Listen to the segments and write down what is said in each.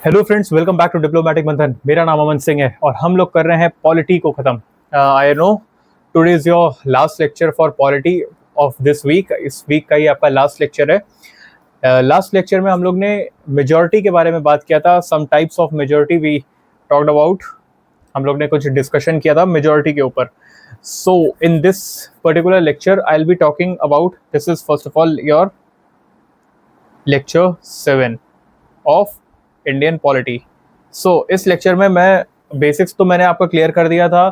Hello friends, welcome back to diplomatic Manthan. मेरा नाम अमन सिंह है और हम लोग कर रहे हैं पॉलिटी को ख़त्म। I know today is your last lecture for polity of this week. इस वीक का ही आपका लास्ट लेक्चर है। लास्ट लेक्चर में हम लोग ने मेजॉरिटी के बारे में बात किया था। Some types of majority we talked about. हम लोग ने कुछ डिस्कशन किया था मेजॉरिटी के ऊपर। So in this particular lecture I will be talking about, this is first of all your lecture 7 of Indian polity. So इस लेक्चर में मैं बेसिक्स तो मैंने आपको क्लियर कर दिया था,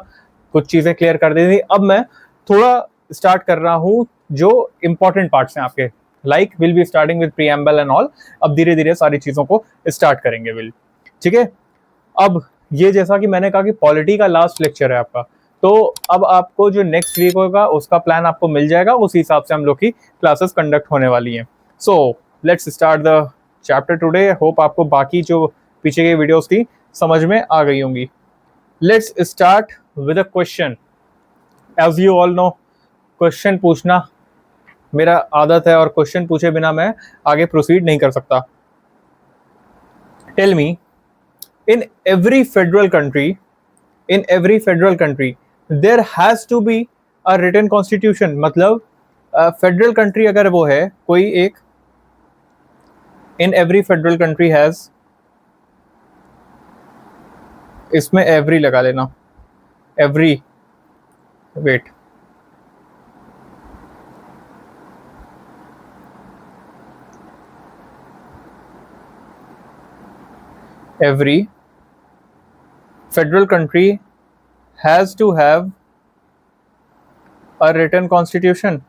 कुछ चीज़ें क्लियर कर दी थी। अब मैं थोड़ा स्टार्ट कर रहा हूँ जो इम्पोर्टेंट पार्ट्स हैं आपके, like will be starting with preamble and all. अब धीरे धीरे सारी चीज़ों को स्टार्ट करेंगे विल, ठीक है। अब ये जैसा कि मैंने कहा कि पॉलिटी का लास्ट लेक्चर है आपका, तो अब आपको जो नेक्स्ट वीक होगा उसका प्लान आपको मिल जाएगा। उसी हिसाब से हम लोग की क्लासेस कंडक्ट होने वाली हैं। So let's start the chapter today. Hope आपको बाकी जो पीछे की वीडियोस थी समझ में आ गई होंगी। Let's start with a question. As you all know, question पूछना मेरा आदत है और क्वेश्चन पूछे बिना मैं आगे प्रोसीड नहीं कर सकता। Tell me, in every federal country there has to be a written constitution। मतलब फेडरल कंट्री अगर वो है कोई एक, in every federal country has, इसमें every लगा लेना, every, wait, every federal country has to have a written constitution।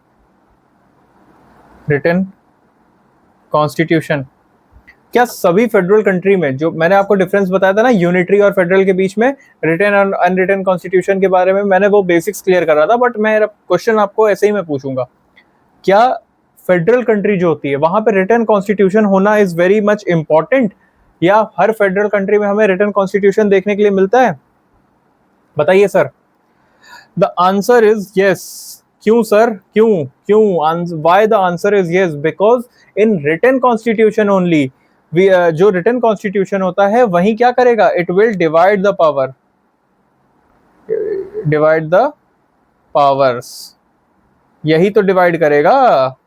क्या सभी फेडरल कंट्री में, जो मैंने आपको डिफरेंस बताया था ना यूनिटरी और फेडरल के बीच में, रिटन और अनरिटन कॉन्स्टिट्यूशन के बारे में मैंने वो बेसिक्स क्लियर कर रहा था, बट मैं क्वेश्चन आपको ऐसे ही मैं पूछूंगा, क्या फेडरल कंट्री जो होती है वहां पे रिटन कॉन्स्टिट्यूशन होना इज वेरी मच इंपॉर्टेंट, या हर फेडरल कंट्री में हमें रिटन कॉन्स्टिट्यूशन देखने के लिए मिलता है? बताइए sir. The answer is yes. क्यों सर? क्यों? Why the answer is yes? Because in written constitution only, जो रिटन कॉन्स्टिट्यूशन होता है वही क्या करेगा, it will divide the power, divide the powers. यही तो डिवाइड करेगा,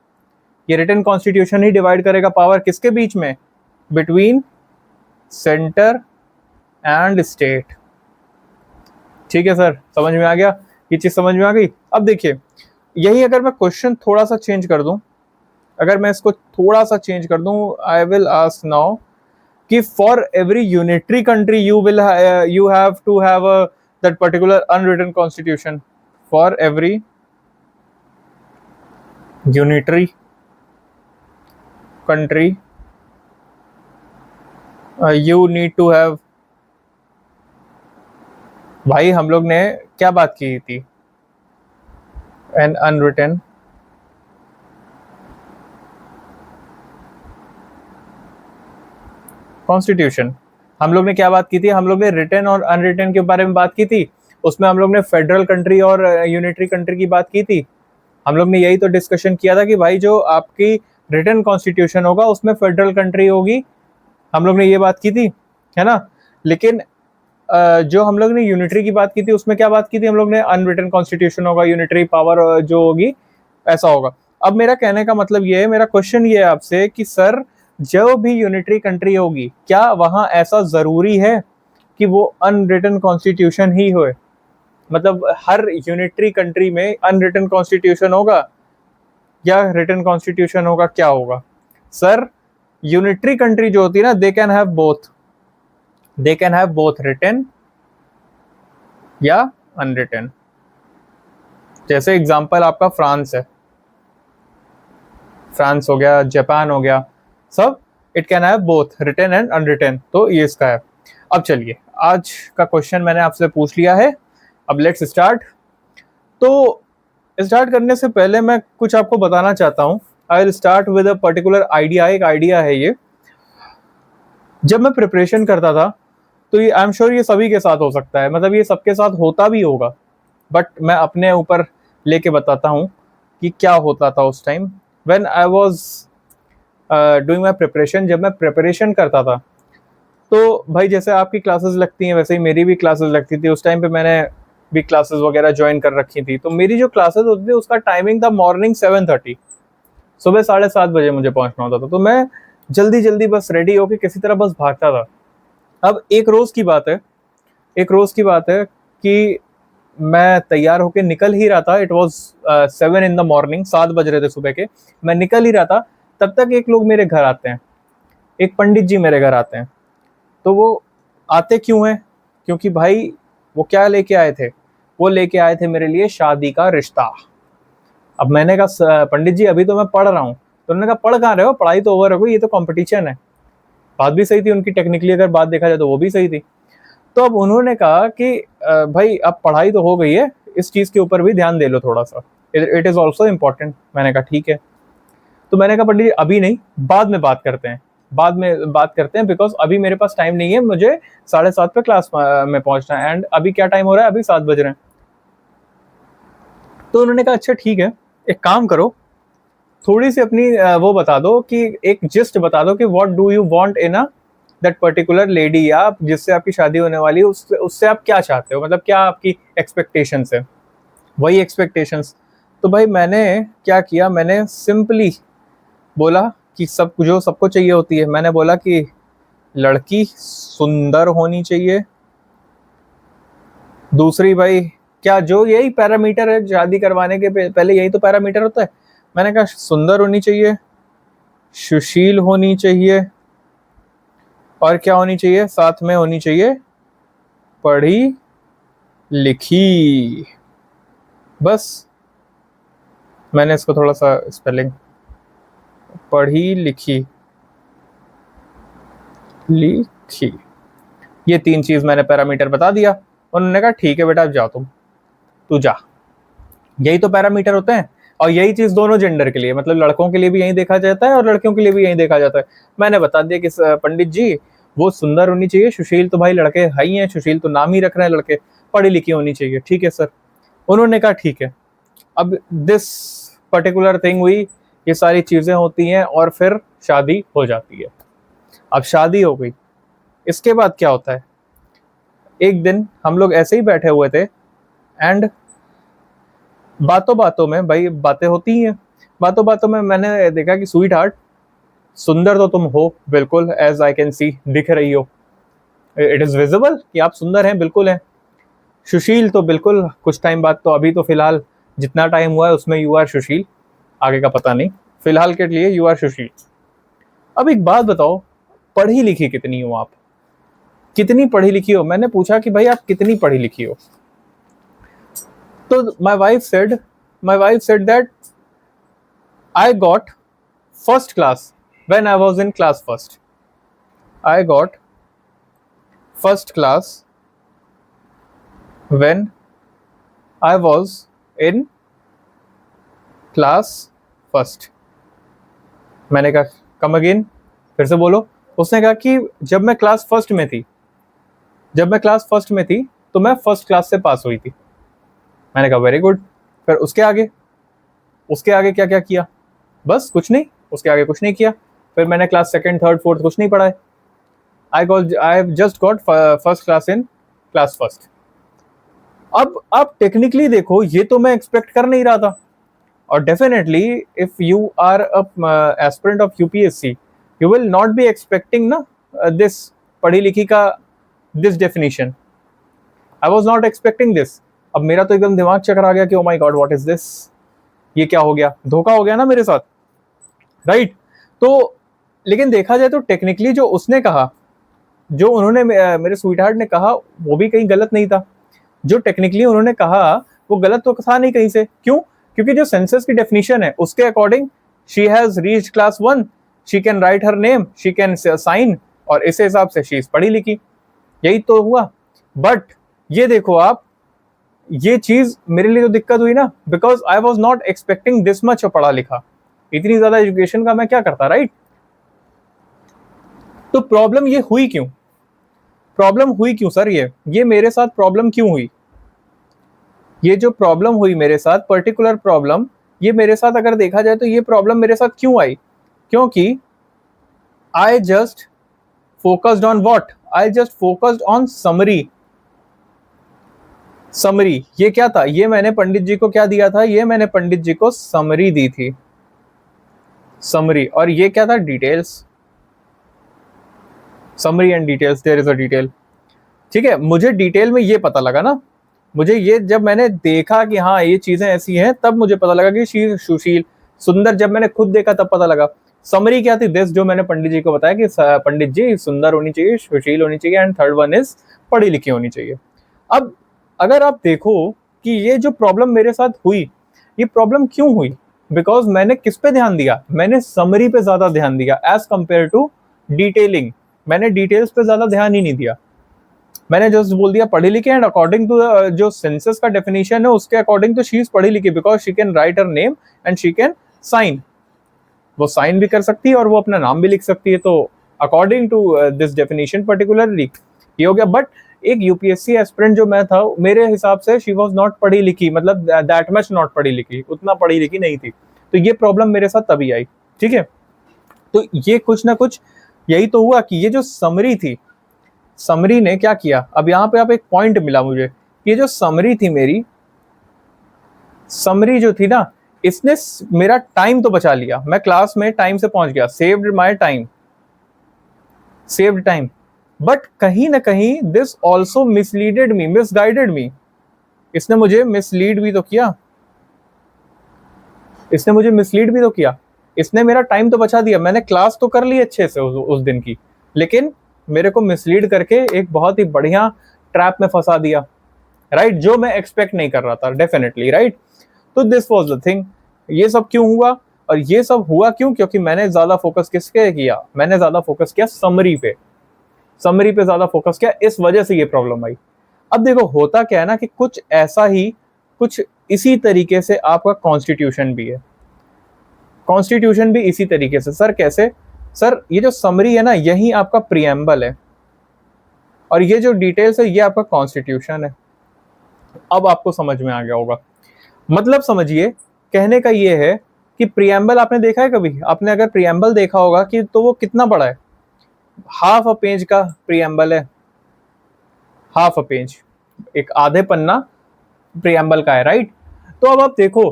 ये रिटन कॉन्स्टिट्यूशन ही डिवाइड करेगा पावर किसके बीच में, बिटवीन सेंटर एंड स्टेट। ठीक है सर, समझ में आ गया? ये चीज समझ में आ गई। अब देखिए, यही अगर मैं क्वेश्चन थोड़ा सा चेंज कर दूं, अगर मैं इसको थोड़ा सा चेंज कर दूं, आई विल आस्क नाउ कि for every unitary country you have to have that particular unwritten constitution. For every unitary country you need to have. भाई हम लोग ने क्या बात की थी, एन अनरिटन कॉन्स्टिट्यूशन। हम लोग ने क्या बात की थी? हम लोग ने रिटन और अनरिटन के बारे में बात की थी। उसमें हम लोग ने फेडरल कंट्री और यूनिटरी कंट्री की बात की थी। हम लोग ने यही तो डिस्कशन किया था कि भाई जो आपकी रिटन कॉन्स्टिट्यूशन होगा उसमें फेडरल कंट्री होगी। हम लोग ने ये बात की थी, है ना। लेकिन जो हम लोग ने यूनिटरी की बात की थी उसमें क्या बात की थी हम लोग ने, अनरिटन कॉन्स्टिट्यूशन होगा, यूनिटरी पावर जो होगी ऐसा होगा। अब मेरा कहने का मतलब ये है, मेरा क्वेश्चन ये है आपसे कि सर जो भी यूनिटरी कंट्री होगी क्या वहां ऐसा जरूरी है कि वो अनरिटन कॉन्स्टिट्यूशन ही होए? मतलब हर यूनिटरी कंट्री में अनरिटन कॉन्स्टिट्यूशन होगा या रिटन कॉन्स्टिट्यूशन होगा, क्या होगा? सर यूनिटरी कंट्री जो होती है ना, they can have both, they can have both written या अनरिटन। जैसे एग्जांपल आपका फ्रांस है, फ्रांस हो गया, जापान हो गया, सब it can have both written and unwritten. तो ये इसका है। अब चलिए, आज का क्वेश्चन मैंने आपसे पूछ लिया है, अब लेट्स स्टार्ट। तो स्टार्ट करने से पहले मैं कुछ आपको बताना चाहता हूँ। I will start with a particular idea. एक आइडिया है ये, जब मैं प्रिपरेशन करता था तो ये आई एम श्योर ये सभी के साथ हो सकता है, मतलब ये सबके साथ होता भी होगा, बट मैं अपने ऊपर लेके बताता हूँ कि क्या होता था उस time when I was doing my preparation. जब मैं प्रिपरेशन करता था तो भाई जैसे आपकी क्लासेस लगती हैं वैसे ही मेरी भी क्लासेस लगती थी। उस टाइम पे मैंने भी क्लासेस वगैरह ज्वाइन कर रखी थी। तो मेरी जो क्लासेस होती थी उसका टाइमिंग था मॉर्निंग 7:30, सुबह 7:30 बजे मुझे पहुंचना होता था। तो मैं जल्दी जल्दी बस रेडी होके किसी तरह बस भागता था। अब एक रोज़ की बात है, एक रोज़ की बात है कि मैं तैयार होके निकल ही रहा था। It was 7 in the morning, 7 बज रहे थे सुबह के। मैं निकल ही रहा था, तब तक एक लोग मेरे घर आते हैं, एक पंडित जी मेरे घर आते हैं। तो वो आते क्यों हैं? क्योंकि भाई वो क्या लेके आए थे? वो लेके आए थे मेरे लिए शादी का रिश्ता। अब मैंने कहा पंडित जी अभी तो मैं पढ़ रहा हूँ। तो उन्होंने कहा पढ़ कहाँ रहे हो, पढ़ाई तो ओवर हो गई, ये तो कंपटीशन है। बात भी सही थी उनकी, टेक्निकली अगर बात देखा जाए तो वो भी सही थी। तो अब उन्होंने कहा कि भाई अब पढ़ाई तो हो गई है, इस चीज़ के ऊपर भी ध्यान दे लो थोड़ा सा, इट इज़ ऑल्सो इम्पॉर्टेंट। मैंने कहा ठीक है। तो मैंने कहा पंडित जी अभी नहीं, बाद में बात करते हैं, बाद में बात करते हैं, बिकॉज अभी मेरे पास टाइम नहीं है, मुझे 7:30 पे क्लास में पहुंचना है। एंड अभी क्या टाइम हो रहा है? अभी 7 बज रहे हैं। तो उन्होंने कहा अच्छा ठीक है, एक काम करो, थोड़ी सी अपनी वो बता दो कि एक जिस्ट बता दो कि what do you want in a that particular lady, या जिससे आपकी शादी होने वाली है उससे उससे आप क्या चाहते हो, मतलब क्या आपकी एक्सपेक्टेशंस है, वही एक्सपेक्टेशंस। तो भाई मैंने क्या किया, मैंने सिंपली बोला कि सब जो सबको चाहिए होती है, मैंने बोला कि लड़की सुंदर होनी चाहिए। दूसरी भाई क्या जो यही पैरामीटर है शादी करवाने के पहले, यही तो पैरामीटर होता है। मैंने कहा सुंदर होनी चाहिए, सुशील होनी चाहिए, और क्या होनी चाहिए साथ में? होनी चाहिए पढ़ी लिखी। बस मैंने इसको थोड़ा सा स्पेलिंग, पढ़ी लिखी, लिखी, ये 3 चीज मैंने पैरामीटर बता दिया। उन्होंने कहा ठीक है बेटा अब जाओ, तू जा। यही तो पैरामीटर होते हैं, और यही चीज दोनों जेंडर के लिए, मतलब लड़कों के लिए भी यही देखा जाता है और लड़कियों के लिए भी यही देखा जाता है। मैंने बता दिया कि पंडित जी वो सुंदर होनी चाहिए, सुशील तो भाई लड़के है ही हैं, सुशील तो नाम ही रख रहे हैं लड़के, पढ़ी लिखी होनी चाहिए। ठीक है सर। उन्होंने कहा ठीक है। अब दिस पर्टिकुलर थिंग हुई, ये सारी चीजें होती हैं और फिर शादी हो जाती है। अब शादी हो गई, इसके बाद क्या होता है? एक दिन हम लोग ऐसे ही बैठे हुए थे, एंड बातों बातों में, भाई बातें होती हैं, बातों बातों में मैंने देखा कि स्वीट हार्ट, सुंदर तो तुम हो बिल्कुल, एज आई कैन सी, दिख रही हो, इट इज विजिबल कि आप सुंदर हैं, बिल्कुल हैं। सुशील तो बिल्कुल, कुछ टाइम बाद तो, अभी तो फिलहाल जितना टाइम हुआ है उसमें यू आर सुशील, आगे का पता नहीं, फिलहाल के लिए यू आर सुशील। अब एक बात बताओ, पढ़ी लिखी कितनी हो आप? कितनी पढ़ी लिखी हो? मैंने पूछा कि भाई आप कितनी पढ़ी लिखी हो? तो my wife said that I got first class when I was in class first. I got first class when I was in class first. मैंने कहा कम अगेन, फिर से बोलो। उसने कहा कि जब मैं क्लास फर्स्ट में थी, जब मैं क्लास फर्स्ट में थी तो मैं फर्स्ट क्लास से पास हुई थी। मैंने कहा वेरी गुड। फिर उसके आगे, उसके आगे क्या क्या किया? बस कुछ नहीं, उसके आगे कुछ नहीं किया। फिर मैंने क्लास सेकंड थर्ड फोर्थ कुछ नहीं पढ़ा है। I just got first class in class first. अब आप टेक्निकली देखो, ये तो मैं एक्सपेक्ट कर नहीं रहा था। और definitely if you are aspirant of UPSC, you will not be expecting ना दिस, पढ़ी लिखी का this definition. I was not expecting this. अब मेरा तो एकदम दिमाग चकर आ गया कि oh my god what is this, ये क्या हो गया, धोखा हो गया ना मेरे साथ, राइट? तो लेकिन देखा जाए तो टेक्निकली जो उसने कहा, जो उन्होंने मेरे स्वीटहार्ट ने कहा, वो भी कहीं गलत नहीं था। जो टेक्निकली उन्होंने कहा वो गलत तो था नहीं कहीं से। क्यों? क्योंकि जो सेंसस की डेफिनेशन है उसके according she has reached class 1, she can write her name, she can sign, और इस हिसाब से शी इज पढ़ी लिखी। यही तो हुआ। बट ये देखो आप, ये चीज मेरे लिए तो दिक्कत हुई ना, because I was not expecting this much पढ़ा लिखा, इतनी ज्यादा एजुकेशन का मैं क्या करता, राइट? तो प्रॉब्लम ये हुई क्यों? प्रॉब्लम हुई क्यों सर? ये मेरे साथ प्रॉब्लम क्यों हुई? ये जो प्रॉब्लम हुई मेरे साथ, पर्टिकुलर प्रॉब्लम, ये मेरे साथ अगर देखा जाए तो ये प्रॉब्लम मेरे साथ क्यों आई? क्योंकि I just focused on what, I just focused on summary. Summary ये क्या था, ये मैंने पंडित जी को क्या दिया था, ये मैंने पंडित जी को समरी दी थी, समरी। और ये क्या था, details, summary and details, there is a detail. ठीक है, मुझे डिटेल में ये पता लगा ना, मुझे ये जब मैंने देखा कि हाँ ये चीजें ऐसी हैं, तब मुझे पता लगा कि शी सुशील सुंदर, जब मैंने खुद देखा तब पता लगा। समरी क्या थी, दिस जो मैंने पंडित जी को बताया कि पंडित जी सुंदर होनी चाहिए, सुशील होनी चाहिए, एंड थर्ड वन इज पढ़ी लिखी होनी चाहिए। अब अगर आप देखो कि ये जो प्रॉब्लम मेरे साथ हुई, ये प्रॉब्लम क्यों हुई, बिकॉज मैंने किस पे ध्यान दिया, मैंने समरी पे ज्यादा ध्यान दिया एज कंपेयर टू डिटेलिंग। मैंने डिटेल्स पे ज्यादा ध्यान ही नहीं दिया, मैंने जस्ट बोल दिया पढ़ी लिखी, एंड अकॉर्डिंग टू जो सेंसस का डेफिनेशन है उसके अकॉर्डिंग तो शी इज पढ़ी लिखी, because she can write her name and she can sign, वो साइन भी कर सकती है और वो अपना नाम भी लिख सकती है, तो according to this definition particularly ये हो गया। बट एक यूपीएससी एस्पिरेंट जो मैं था, मेरे हिसाब से शी वाज नॉट पढ़ी लिखी, मतलब दैट मच नॉट पढ़ी लिखी, उतना पढ़ी लिखी नहीं थी, तो ये प्रॉब्लम मेरे साथ तभी आई। ठीक है, तो ये कुछ ना कुछ यही तो हुआ कि ये जो समरी थी, समरी ने क्या किया, अब यहाँ पे आप एक पॉइंट मिला मुझे, ये जो समरी थी मेरी, समरी जो थी ना, इसने मेरा टाइम तो बचा लिया, मैं क्लास में टाइम से पहुंच गया, saved my time, saved time, but कहीं ना कहीं दिस ऑल्सो मिसलीडेड मी, मिसगाइडेड मी, इसने मुझे मिसलीड भी तो किया, इसने मुझे मिसलीड भी तो किया, इसने मेरा टाइम तो बचा दिया, मैंने क्लास तो कर ली अच्छे से उस दिन की, लेकिन मेरे को मिसलीड करके एक बहुत ही बढ़िया ट्रैप में फंसा दिया, राइट, जो मैं एक्सपेक्ट नहीं कर रहा था डेफिनेटली, राइट। तो दिस वाज द थिंग, ये सब क्यों हुआ, और ये सब हुआ क्यों, क्योंकि मैंने ज्यादा फोकस किसके किया, मैंने ज्यादा फोकस किया समरी पे, समरी पे ज्यादा फोकस किया, इस वजह से ये प्रॉब्लम आई। अब देखो होता क्या है ना कि कुछ ऐसा ही, कुछ इसी तरीके से आपका कॉन्स्टिट्यूशन भी है, कॉन्स्टिट्यूशन भी इसी तरीके से। सर कैसे, सर ये जो समरी है ना, यही आपका प्रीएम्बल है, और ये जो डिटेल्स है ये आपका कॉन्स्टिट्यूशन है। अब आपको समझ में आ गया होगा, मतलब समझिए, कहने का ये है कि प्रीएम्बल आपने देखा है कभी, आपने अगर प्रीएम्बल देखा होगा कि तो वो कितना बड़ा है, हाफ अ पेज का प्रीएम्बल है, हाफ अ पेज, एक आधे पन्ना प्रीएम्बल का है, राइट। तो अब आप देखो,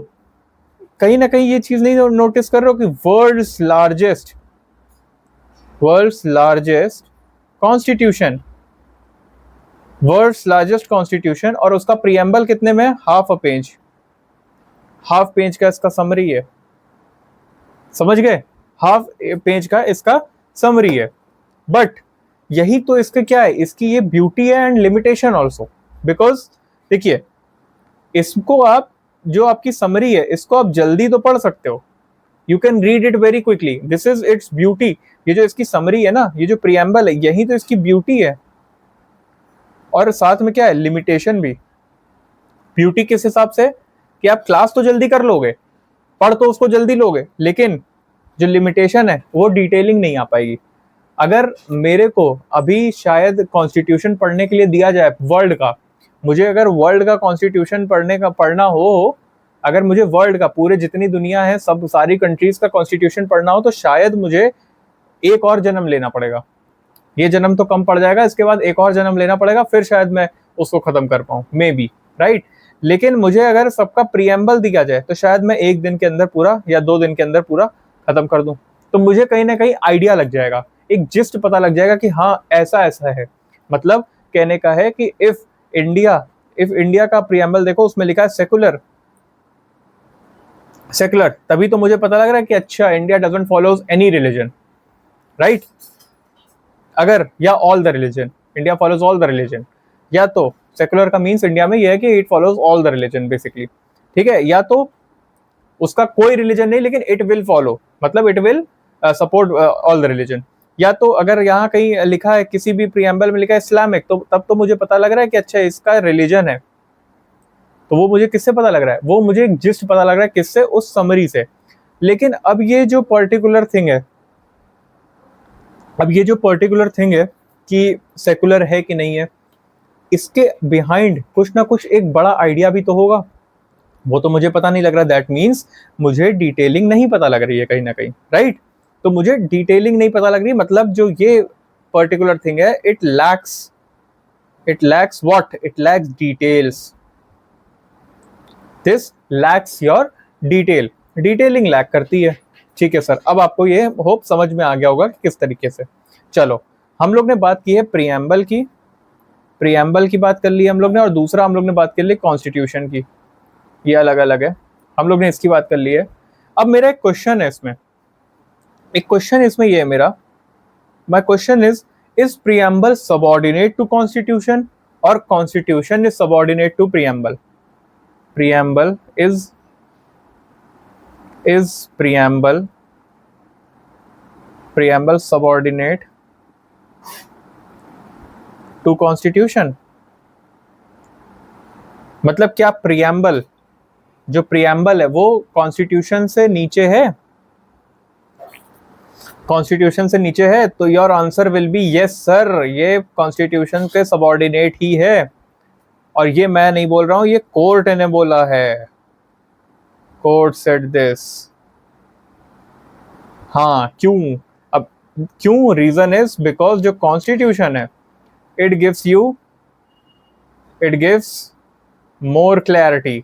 कहीं ना कहीं ये चीज नहीं नोटिस कर रहे हो कि world's largest constitution, world's largest constitution, और उसका प्रीएम्बल कितने में, half a page, half page का इसका समरी है, समझ गए, हाफ पेज का इसका समरी है। बट यही तो इसका क्या है, इसकी ये ब्यूटी है एंड लिमिटेशन ऑल्सो, बिकॉज देखिए, इसको आप, जो आपकी समरी है, इसको आप जल्दी तो पढ़ सकते हो, you can read it very quickly, this is its beauty. ये जो इसकी समरी है ना, ये जो प्रीएम्बल है, यही तो इसकी ब्यूटी है, और साथ में क्या है, लिमिटेशन भी। ब्यूटी किस हिसाब से, कि आप क्लास तो जल्दी कर लोगे, पढ़ तो उसको जल्दी लोगे, लेकिन जो लिमिटेशन है वो डिटेलिंग नहीं आ पाएगी। अगर मेरे को अभी शायद कॉन्स्टिट्यूशन पढ़ने के लिए दिया जाए वर्ल्ड का, मुझे अगर वर्ल्ड का कॉन्स्टिट्यूशन पढ़ना हो, अगर मुझे वर्ल्ड का, पूरे जितनी दुनिया है, सब सारी कंट्रीज का कॉन्स्टिट्यूशन पढ़ना हो, तो शायद मुझे एक और जन्म लेना पड़ेगा, ये जन्म तो कम पड़ जाएगा, इसके बाद एक और जन्म लेना पड़ेगा, फिर शायद मैं उसको खत्म कर पाऊं, मे बी, राइट। लेकिन मुझे अगर सबका प्रीएम्बल दिया जाए, तो शायद मैं एक दिन के अंदर पूरा, या 2 दिन के अंदर पूरा खत्म कर दूं, तो मुझे कहीं ना कहीं आइडिया लग जाएगा, एक जिस्ट पता लग जाएगा कि हाँ ऐसा ऐसा है। मतलब कहने का है कि इफ इंडिया का प्रीएम्बल देखो, उसमें लिखा है सेकुलर, सेकुलर, तभी तो मुझे पता लग रहा है कि अच्छा, India doesn't follows any religion, right. अगर, या all the religion, India follows all the religion, या तो सेकुलर का मीन्स इंडिया में यह है कि it follows all the religion basically, ठीक है, या तो उसका कोई रिलीजन नहीं, लेकिन इट विल फॉलो, मतलब it will support all the religion. या तो अगर यहाँ कहीं लिखा है, किसी भी प्रीएम्बल में लिखा है इस्लामिक, तो तब तो मुझे पता लग रहा है कि अच्छा इसका रिलीजन है, तो वो मुझे किससे पता लग रहा है, वो मुझे एक जिस्ट पता लग रहा है, किससे, उस समरी से। लेकिन अब ये जो पर्टिकुलर थिंग है, अब ये जो पर्टिकुलर थिंग है कि सेकुलर है कि नहीं है, इसके बिहाइंड कुछ ना कुछ एक बड़ा आइडिया भी तो होगा, वो तो मुझे पता नहीं लग रहा, दैट मीन्स मुझे डिटेलिंग नहीं पता लग रही है कहीं ना कहीं, राइट। तो मुझे डिटेलिंग नहीं पता लग रही, मतलब जो ये पर्टिकुलर थिंग है, it lacks what, it lacks details, this lacks your detailing lack करती है। ठीक है सर, अब आपको ये होप समझ में आ गया होगा कि किस तरीके से। चलो, हम लोग ने बात की है प्रीएम्बल की बात कर ली हम लोग ने, और दूसरा हम लोग ने बात कर ली कॉन्स्टिट्यूशन की, ये अलग अलग है, हम लोग ने इसकी बात कर ली है। अब मेरा एक क्वेश्चन है इसमें, ये है मेरा, my question is preamble subordinate to constitution और constitution is subordinate to preamble? Preamble is preamble subordinate to constitution? मतलब क्या प्रियम्बल, जो प्रियम्बल है वो कॉन्स्टिट्यूशन से नीचे है? कॉन्स्टिट्यूशन से नीचे है, तो your answer will be yes sir, ये कॉन्स्टिट्यूशन के सबऑर्डिनेट ही है। और ये मैं नहीं बोल रहा हूं, ये कोर्ट ने बोला है, कोर्ट सेड दिस। हाँ, क्यों? अब क्यों? रीजन इज बिकॉज जो कॉन्स्टिट्यूशन है, इट गिव्स मोर क्लैरिटी,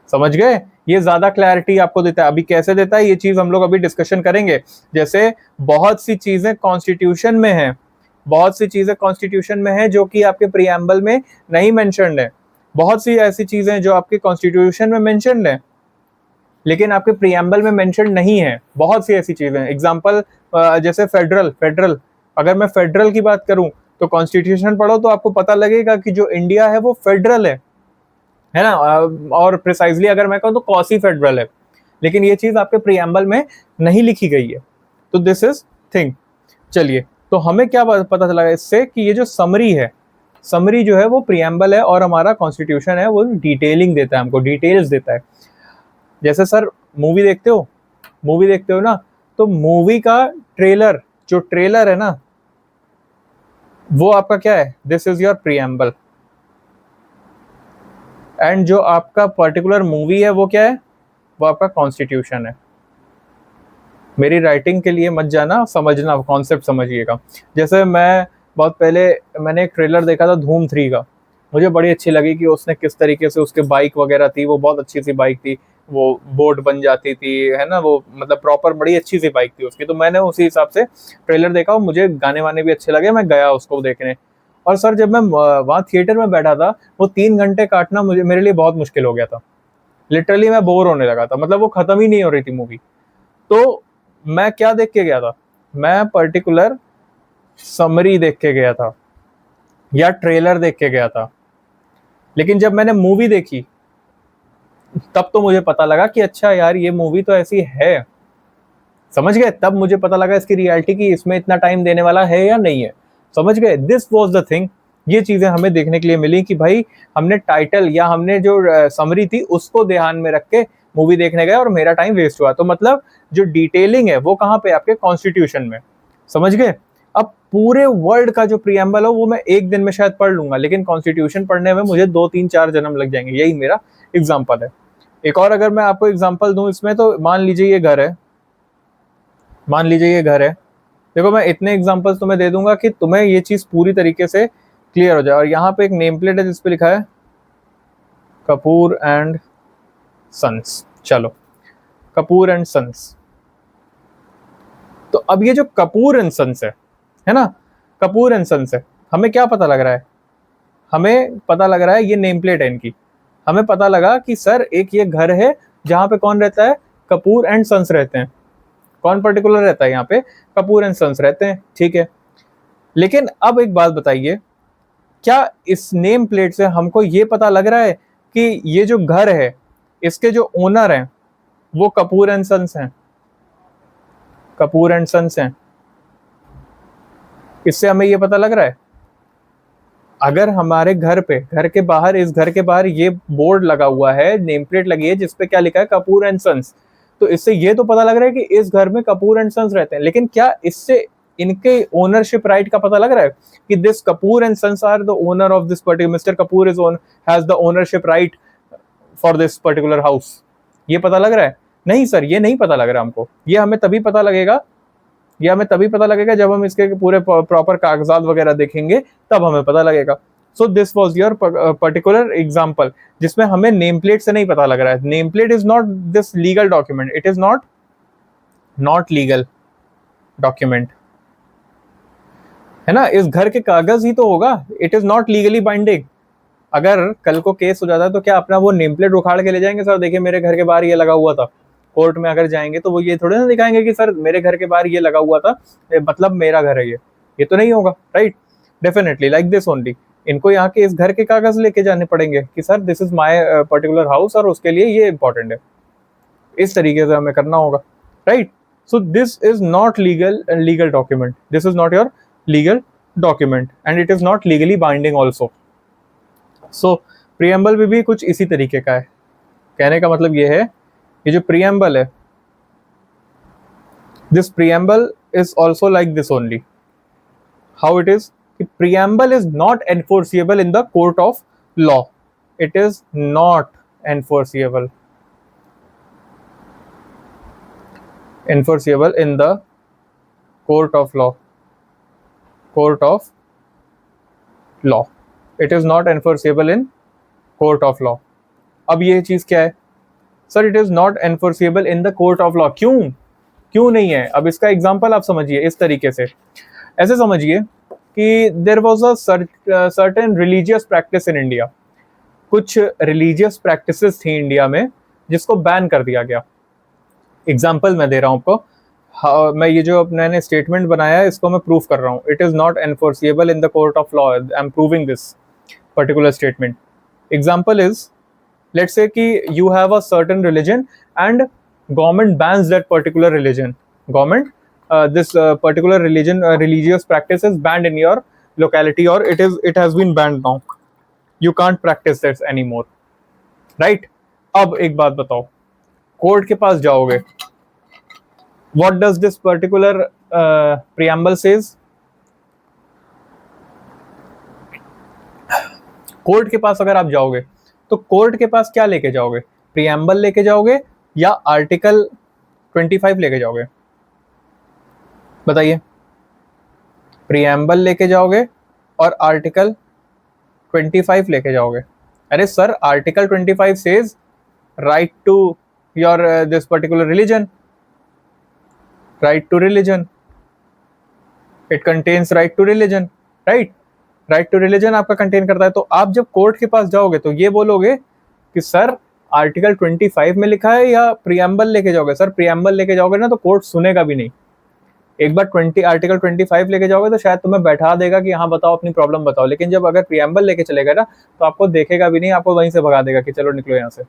समझ गए? ये ज्यादा क्लैरिटी आपको देता है। अभी कैसे देता है ये चीज हम लोग अभी डिस्कशन करेंगे। जैसे बहुत सी चीजें कॉन्स्टिट्यूशन में है जो कि आपके प्रीएम्बल में नहीं मेंशन्ड है। बहुत सी ऐसी चीजें जो आपके कॉन्स्टिट्यूशन में मेंशन्ड है लेकिन आपके प्रीएम्बल में मेंशन्ड नहीं है। बहुत सी ऐसी चीजें, एग्जांपल जैसे फेडरल, अगर मैं फेडरल की बात करूं तो कॉन्स्टिट्यूशन पढ़ो तो आपको पता लगेगा कि जो इंडिया है वो फेडरल है ना, और प्रिसाइजली अगर मैं कहूँ तो कॉसी फेडरल है, लेकिन ये चीज आपके प्रीएम्बल में नहीं लिखी गई है। तो दिस इज थिंग। चलिए, तो हमें क्या पता चला इससे कि ये जो समरी जो है वो प्रीएम्बल है और हमारा कॉन्स्टिट्यूशन है वो डिटेलिंग देता है, हमको डिटेल्स देता है। जैसे सर मूवी देखते हो ना, तो मूवी का जो ट्रेलर है ना, वो आपका क्या है? This is your preamble. And जो आपका पर्टिकुलर मूवी है वो क्या है? वो आपका कॉन्स्टिट्यूशन है। मेरी राइटिंग के लिए मत जाना, समझना, कॉन्सेप्ट समझिएगा। जैसे मैं बहुत पहले मैंने एक ट्रेलर देखा था धूम 3 का, मुझे बड़ी अच्छी लगी कि उसने किस तरीके से, उसके बाइक वगैरह थी, वो बहुत अच्छी सी बाइक थी, वो बोट बन जाती थी, है ना, वो मतलब प्रॉपर बड़ी अच्छी सी बाइक थी उसकी। तो मैंने उसी हिसाब से ट्रेलर देखा और मुझे गाने वाने भी अच्छे लगे, मैं गया उसको देखने। और सर जब मैं वहाँ थिएटर में बैठा था, वो 3 घंटे काटना मेरे लिए बहुत मुश्किल हो गया था। लिटरली मैं बोर होने लगा था, मतलब वो खत्म ही नहीं हो रही थी मूवी। तो मैं क्या देख के गया था? मैं पर्टिकुलर समरी देख के गया था या ट्रेलर देख के गया था। लेकिन जब मैंने मूवी देखी तब तो मुझे पता लगा कि अच्छा यार ये मूवी तो ऐसी है, समझ गए? तब मुझे पता लगा इसकी रियलिटी की, इसमें इतना टाइम देने वाला है या नहीं है, समझ गए? This was the thing. ये चीजें हमें देखने के लिए मिली कि भाई हमने टाइटल या हमने जो समरी थी उसको ध्यान में रख के मूवी देखने गए और मेरा टाइम वेस्ट हुआ। तो मतलब जो डिटेलिंग है वो कहाँ पे? आपके कॉन्स्टिट्यूशन में, समझ गए? अब पूरे वर्ल्ड का जो प्रीएम्बल हो वो मैं एक दिन में शायद पढ़ लूंगा, लेकिन कॉन्स्टिट्यूशन पढ़ने में मुझे 2 3 4 जन्म लग जाएंगे। यही मेरा एग्जाम्पल है। एक और अगर मैं आपको एग्जाम्पल दूं इसमें, तो मान लीजिए ये घर है, देखो मैं इतने एग्जांपल्स तुम्हें दे दूंगा कि तुम्हें ये चीज पूरी तरीके से क्लियर हो जाए। और यहाँ पे एक नेम प्लेट है जिस पे लिखा है कपूर एंड सन्स। चलो, कपूर एंड सन्स। तो अब ये जो कपूर एंड सन्स है ना, कपूर एंड सन्स है, हमें क्या पता लग रहा है? हमें पता लग रहा है ये नेम प्लेट है इनकी। हमें पता लगा कि सर एक ये घर है जहां पे कौन रहता है? कपूर एंड सन्स रहते हैं। कौन पर्टिकुलर रहता है यहाँ पे? कपूर एंड सन्स रहते हैं, ठीक है। लेकिन अब एक बात बताइए, क्या इस नेम प्लेट से हमको ये पता लग रहा है कि ये जो घर है इसके जो ओनर हैं वो कपूर एंड सन्स हैं? कपूर एंड सन्स हैं, इससे हमें ये पता लग रहा है। अगर हमारे घर के बाहर, इस घर के बाहर ये बोर्ड लगा हुआ है, नेम प्लेट लगी है जिसपे क्या लिखा है? कपूर एंड सन्स, तो इससे ये तो पता लग रहा है कि इस घर में कपूर एंड सन्स रहते हैं। लेकिन क्या इससे इनके ओनरशिप राइट का पता लग रहा है कि this Kapoor and sons are the owner of this particular, mister Kapoor has the ownership right for this particular house? ये पता लग रहा है? नहीं सर, ये नहीं पता लग रहा हमको, ये हमें तभी पता लगेगा, जब हम इसके पूरे प्रॉपर कागजात वगैरह देखेंगे, तब हमें पता लगेगा। So this was your particular example, जिसमें हमें नेम प्लेट से नहीं पता लग रहा है। Name plate is not this legal document, it is not legal document, है ना। इस घर के कागज ही तो होगा, it is not legally binding. अगर कल को केस हो जाता है तो क्या अपना वो नेम प्लेट उखाड़ के ले जाएंगे, सर देखिए मेरे घर के बाहर ये लगा हुआ था। कोर्ट में अगर जाएंगे तो वो ये थोड़े ना दिखाएंगे कि सर मेरे घर के बाहर ये लगा हुआ था, मतलब मेरा घर है ये तो नहीं होगा, right. Definitely like this only, इनको यहाँ के इस घर के कागज लेके जाने पड़ेंगे कि sir this is my particular house और उसके लिए ये इंपॉर्टेंट है, इस तरीके से हमें करना होगा, right. So this is not legal document, this is not your legal document and it is not legally binding also. So preamble भी कुछ इसी तरीके का है। कहने का मतलब ये है, ये जो प्रीएम्बल है, this preamble is also like this only. How it is, preamble is not enforceable in the court of law, it is not enforceable in the court of law, it is not enforceable in court of law। अब ये चीज क्या है sir, it is not enforceable in the court of law, क्यों नहीं है। अब इसका एग्जांपल आप समझिए इस तरीके से, ऐसे समझिए कि there was a certain religious practice in India, कुछ रिलीजियस प्रैक्टिसेस थी इंडिया में जिसको बैन कर दिया गया। एग्जाम्पल मैं दे रहा हूँ आपको, मैं ये जो मैंने स्टेटमेंट बनाया है इसको मैं प्रूफ कर रहा हूँ, it is not enforceable in the court of law, I am proving this particular statement. Example is, let's say कि you have a certain religion and government bans that particular religion, government this particular religious practice is banned in your locality or it has been banned now, you can't practice this anymore, right। अब एक बात बताओ, court के पास जाओगे, what does this particular preamble says, court के पास अगर आप जाओगे तो कोर्ट के पास क्या लेके जाओगे, प्रीएम्बल लेके जाओगे या आर्टिकल 25 लेके जाओगे, बताइए। प्रीएम्बल लेके जाओगे और आर्टिकल 25 लेके जाओगे। अरे sir article 25 says right to your this particular religion, right to religion, it contains right to religion, right, right to religion आपका कंटेन करता है। तो आप जब कोर्ट के पास जाओगे तो ये बोलोगे कि सर आर्टिकल 25 में लिखा है या प्रीएम्बल लेके जाओगे। सर प्रीएम्बल लेके जाओगे ना तो कोर्ट सुनेगा भी नहीं, एक बार आर्टिकल 25 लेके जाओगे तो शायद तुम्हें बैठा देगा कि हाँ बताओ अपनी प्रॉब्लम बताओ, लेकिन जब अगर प्रीएम्बल लेके चलेगा ना तो आपको देखेगा भी नहीं, आपको वहीं से भगा देगा कि चलो निकलो यहाँ से,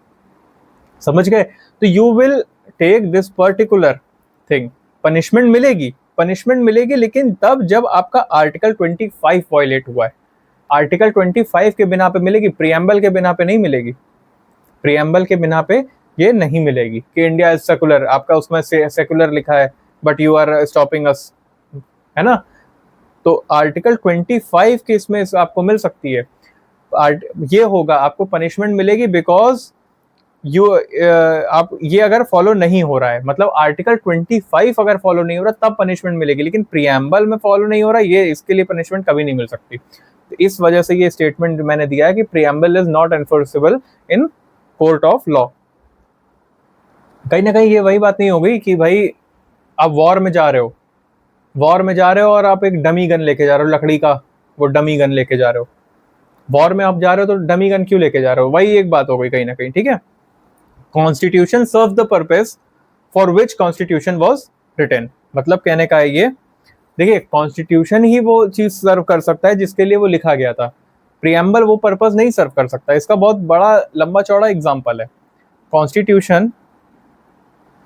समझ गए। तो you will take this particular thing, punishment मिलेगी लेकिन तब जब आपका आर्टिकल 25 वायलेट हुआ है। आर्टिकल 25 के बिना पे मिलेगी, प्रीएम्बल के बिना पे नहीं मिलेगी, प्रीएम्बल के बिना पे ये नहीं मिलेगी कि इंडिया इज सेकुलर, आपका उसमें सेकुलर लिखा है but you are stopping us, है ना। तो आर्टिकल 25 के इसमें आपको मिल सकती है, ये होगा आपको पनिशमेंट मिलेगी बिकॉज आप ये अगर फॉलो नहीं हो रहा है, मतलब आर्टिकल 25 अगर फॉलो नहीं हो रहा तब पनिशमेंट मिलेगी, लेकिन प्रीएम्बल में फॉलो नहीं हो रहा ये इसके लिए पनिशमेंट कभी नहीं मिल सकती। तो इस वजह से ये स्टेटमेंट मैंने दिया है कि preamble is not enforceable in court of law. कहीं ना कहीं ये वही बात नहीं हो गई कि भाई आप वॉर में जा रहे हो और आप एक डमी गन लेके जा रहे हो, लकड़ी का वो डमी गन लेके जा रहे हो, वॉर में आप जा रहे हो तो डमी गन क्यों लेके जा रहे हो, वही एक बात हो गई कहीं ना कहीं, ठीक है। Constitution serve the purpose for which constitution was written, मतलब कहने का है ये, देखिए कॉन्स्टिट्यूशन ही वो चीज सर्व कर सकता है जिसके लिए वो लिखा गया था, प्रीएम्बल वो पर्पस नहीं सर्व कर सकता। इसका बहुत बड़ा लंबा चौड़ा एग्जाम्पल है, constitution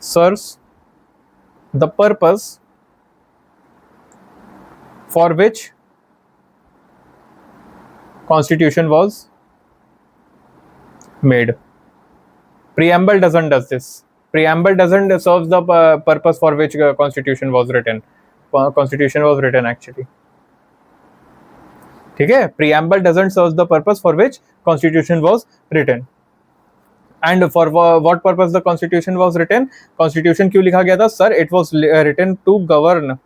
serves the purpose for which constitution was made, preamble doesn't does this, preamble doesn't serve the purpose for which constitution was written, constitution was written actually, ठीक है। preamble doesn't serve the purpose for which constitution was written। And for what purpose the constitution was written, constitution क्यों लिखा गया था sir? It was written to govern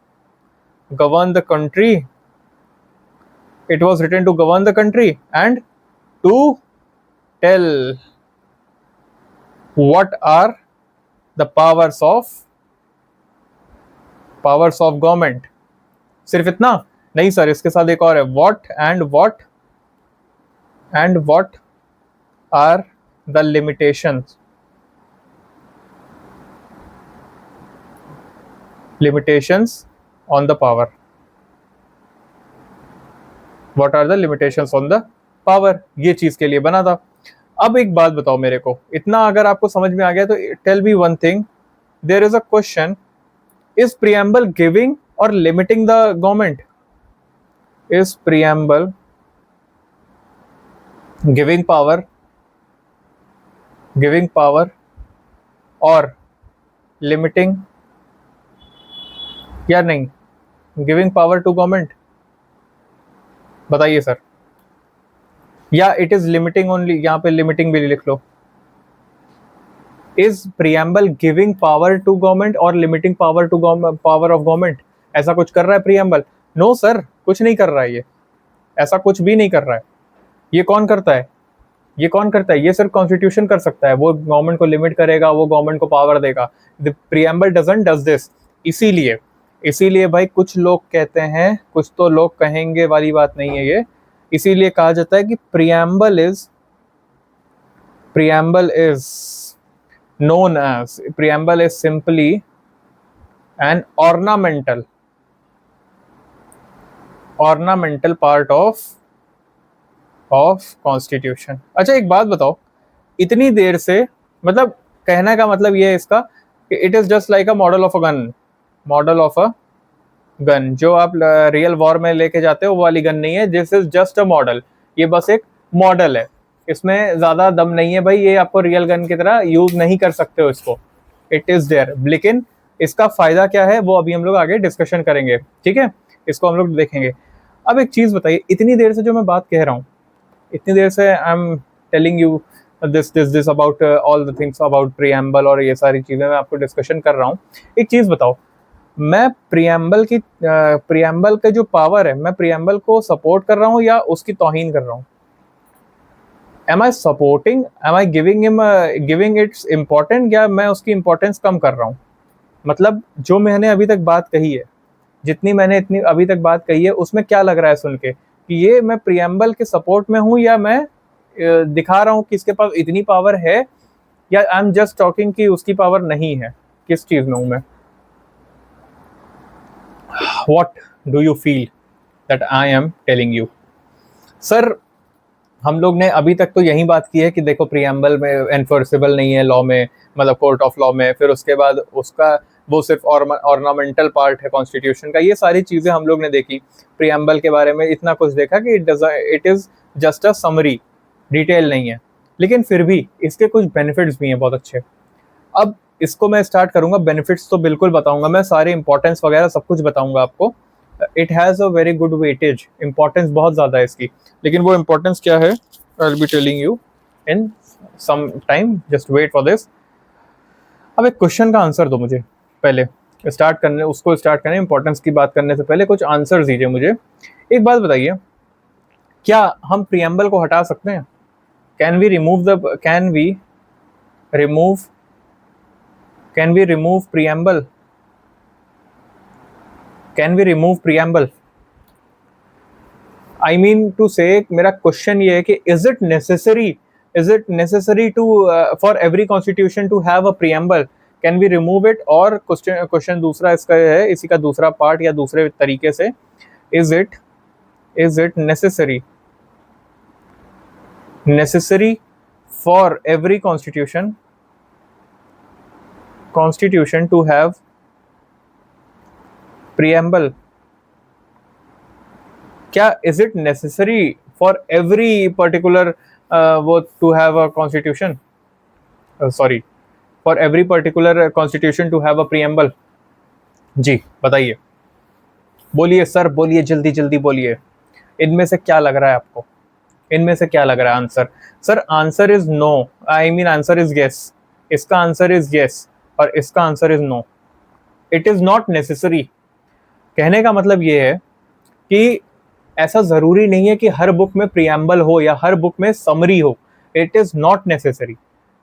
the country, it was written to govern the country and to tell what are the powers of government. सिर्फ इतना नहीं sir, इसके साथ एक और है, what are the limitations on the power, what are the limitations on the power, ये चीज के लिए बना था। अब एक बात बताओ मेरे को, इतना अगर आपको समझ में आ गया तो tell me one thing, there is a question, is preamble giving और limiting the government? Is preamble giving power और लिमिटिंग या नहीं? गिविंग पावर टू गवर्नमेंट, बताइए सर। या इट इज लिमिटिंग ओनली, यहाँ पे लिमिटिंग भी लिख लो। Is preamble giving power to government और limiting power to power of government? ऐसा कुछ कर रहा है प्रीएम्बल? नो सर, कुछ नहीं कर रहा है, ये ऐसा कुछ भी नहीं कर रहा है। ये कौन करता है? ये सिर्फ कॉन्स्टिट्यूशन कर सकता है, वो गवर्नमेंट को लिमिट करेगा, वो गवर्नमेंट को पावर देगा। The preamble doesn't does this. इसीलिए भाई कुछ लोग कहते हैं, कुछ तो लोग कहेंगे वाली बात नहीं है ये, इसीलिए कहा जाता है कि preamble is simply an ornamental part of constitution. अच्छा एक बात बताओ, इतनी देर से, मतलब कहने का मतलब ये है इसका कि it is just like a model of a gun, जो आप रियल वॉर में लेके जाते हो वो वाली गन नहीं है। This is just a model, ये बस एक मॉडल है, इसमें ज्यादा दम नहीं है भाई, ये आपको रियल गन की तरह यूज नहीं कर सकते हो इसको, इट इज देयर। लेकिन इसका फायदा क्या है वो अभी हम लोग आगे डिस्कशन करेंगे, ठीक है, इसको हम लोग देखेंगे। अब एक चीज बताइए, इतनी देर से जो मैं बात कह रहा हूँ, इतनी देर से I am telling you this about all the things about preamble और ये सारी चीजें मैं आपको डिस्कशन कर रहा हूँ। एक चीज बताओ, मैं प्रीएम्बल का जो पावर है, मैं प्रीएम्बल को सपोर्ट कर रहा हूँ या उसकी तौहीन कर रहा हूँ? Am I supporting, am I giving its important, या मैं उसकी इम्पोर्टेंस कम कर रहा हूँ? मतलब जो मैंने अभी तक बात कही है, इतनी अभी तक बात कही है, उसमें क्या लग रहा है सुन के कि ये मैं प्रीएम्बल के सपोर्ट में हूँ, या मैं दिखा रहा हूँ कि इसके पास इतनी पावर है, या आई एम जस्ट टॉकिंग कि उसकी पावर नहीं है? किस चीज में हूँ मैं? What do you feel that I am telling you? Sir हम लोग ने अभी तक तो यही बात की है कि देखो प्रीएम्बल में एनफोर्सेबल नहीं है लॉ में, मतलब कोर्ट ऑफ लॉ में, फिर उसके बाद उसका वो सिर्फ ऑर्नामेंटल पार्ट है कॉन्स्टिट्यूशन का, ये सारी चीज़ें हम लोग ने देखी। प्रीएम्बल के बारे में इतना कुछ देखा कि it is just a summary, detail नहीं है, लेकिन फिर भी इसके कुछ बेनिफिट्स भी हैं बहुत अच्छे। अब इसको मैं स्टार्ट करूंगा, बेनिफिट्स तो बिल्कुल बताऊंगा मैं, सारे इंपॉर्टेंस वगैरह सब कुछ बताऊंगा आपको। It has a very good weightage, importance बहुत ज़्यादा है इसकी, लेकिन वो इंपॉर्टेंस क्या है I will be telling you in some time, just wait for this. अब एक क्वेश्चन का आंसर दो मुझे, पहले स्टार्ट करने इंपॉर्टेंस की बात करने से पहले कुछ आंसर दीजिए मुझे। एक बात बताइए, क्या हम प्रीएम्बल को हटा सकते हैं? Can we remove preamble? Can we remove preamble? I mean to say, मेरा क्वेश्चन ये है कि is it necessary to for every constitution to have a preamble? Can we remove it? और क्वेश्चन दूसरा इसका है, इसी का दूसरा पार्ट या दूसरे तरीके से, is it necessary for every constitution to have preamble? क्या is it necessary for every particular वो to have a constitution? For every particular constitution to have a preamble? जी बताइए, बोलिए सर, बोलिए जल्दी जल्दी बोलिए, इनमें से क्या लग रहा है आपको? इनमें से क्या लग रहा है answer? Sir answer is no, I mean answer is yes, इसका आंसर इज यस और इसका answer is no. It is not necessary. कहने का मतलब ये है कि ऐसा जरूरी नहीं है कि हर बुक में प्रियम्बल हो या हर बुक में समरी हो। It is not necessary.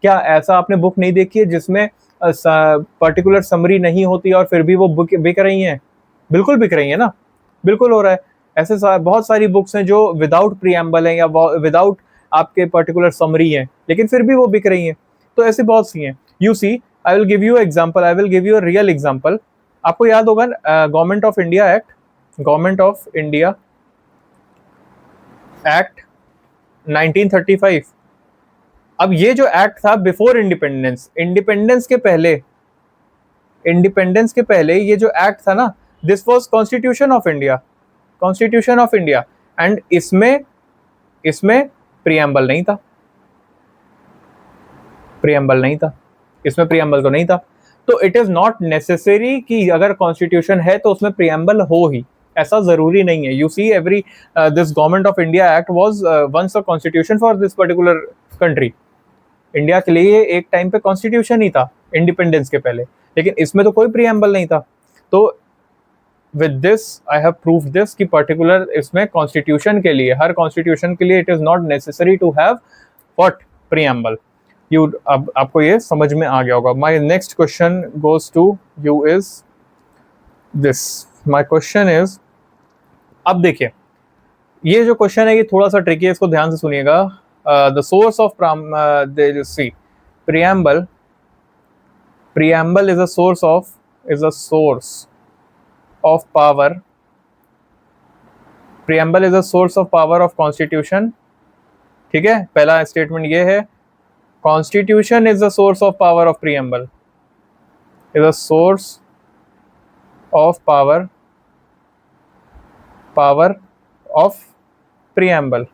क्या ऐसा आपने बुक नहीं देखी है जिसमें पर्टिकुलर समरी नहीं होती और फिर भी वो बुक बिक रही हैं? बिल्कुल बिक रही है ना, बिल्कुल हो रहा है। ऐसे बहुत सारी बुक्स हैं जो विदाउट प्रियम्बल है या विदाउट आपके पर्टिकुलर समरी है, लेकिन फिर भी वो बिक रही हैं। तो ऐसी बहुत सी हैं। You see, I will give you example, I will give you a real example. आपको याद होगा government of India act, government of India act 1935। अब ये जो एक्ट था बिफोर इंडिपेंडेंस, इंडिपेंडेंस के पहले ये जो एक्ट था ना, this was constitution of India, constitution of India. And इसमें इसमें प्रियम्बल नहीं था, प्रियम्बल नहीं था, इसमें प्रियम्बल तो नहीं था। तो इट इज नॉट नेसेसरी कि अगर कॉन्स्टिट्यूशन है तो उसमें प्रियम्बल हो ही, ऐसा जरूरी नहीं है। You see every this government of India act was once a constitution for this particular country. India के लिए एक टाइम पे कॉन्स्टिट्यूशन ही था इंडिपेंडेंस के पहले, लेकिन इसमें तो कोई प्रियम्बल नहीं था। तो with this I have prove this कि पर्टिकुलर इसमें कॉन्स्टिट्यूशन के लिए, हर कॉन्स्टिट्यूशन के लिए it is not necessary to have what, preamble. You, अब आपको ये समझ में आ गया होगा। My next question goes to you is this, my question is, अब देखिए ये जो क्वेश्चन है ये थोड़ा सा ट्रिकी है, इसको ध्यान से सुनिएगा। The source of the preamble, preamble is a source of, is a source of power, preamble is a source of power of constitution. ठीक है, पहला स्टेटमेंट ये है, constitution is the source of power of preamble, is a source of power, power of preamble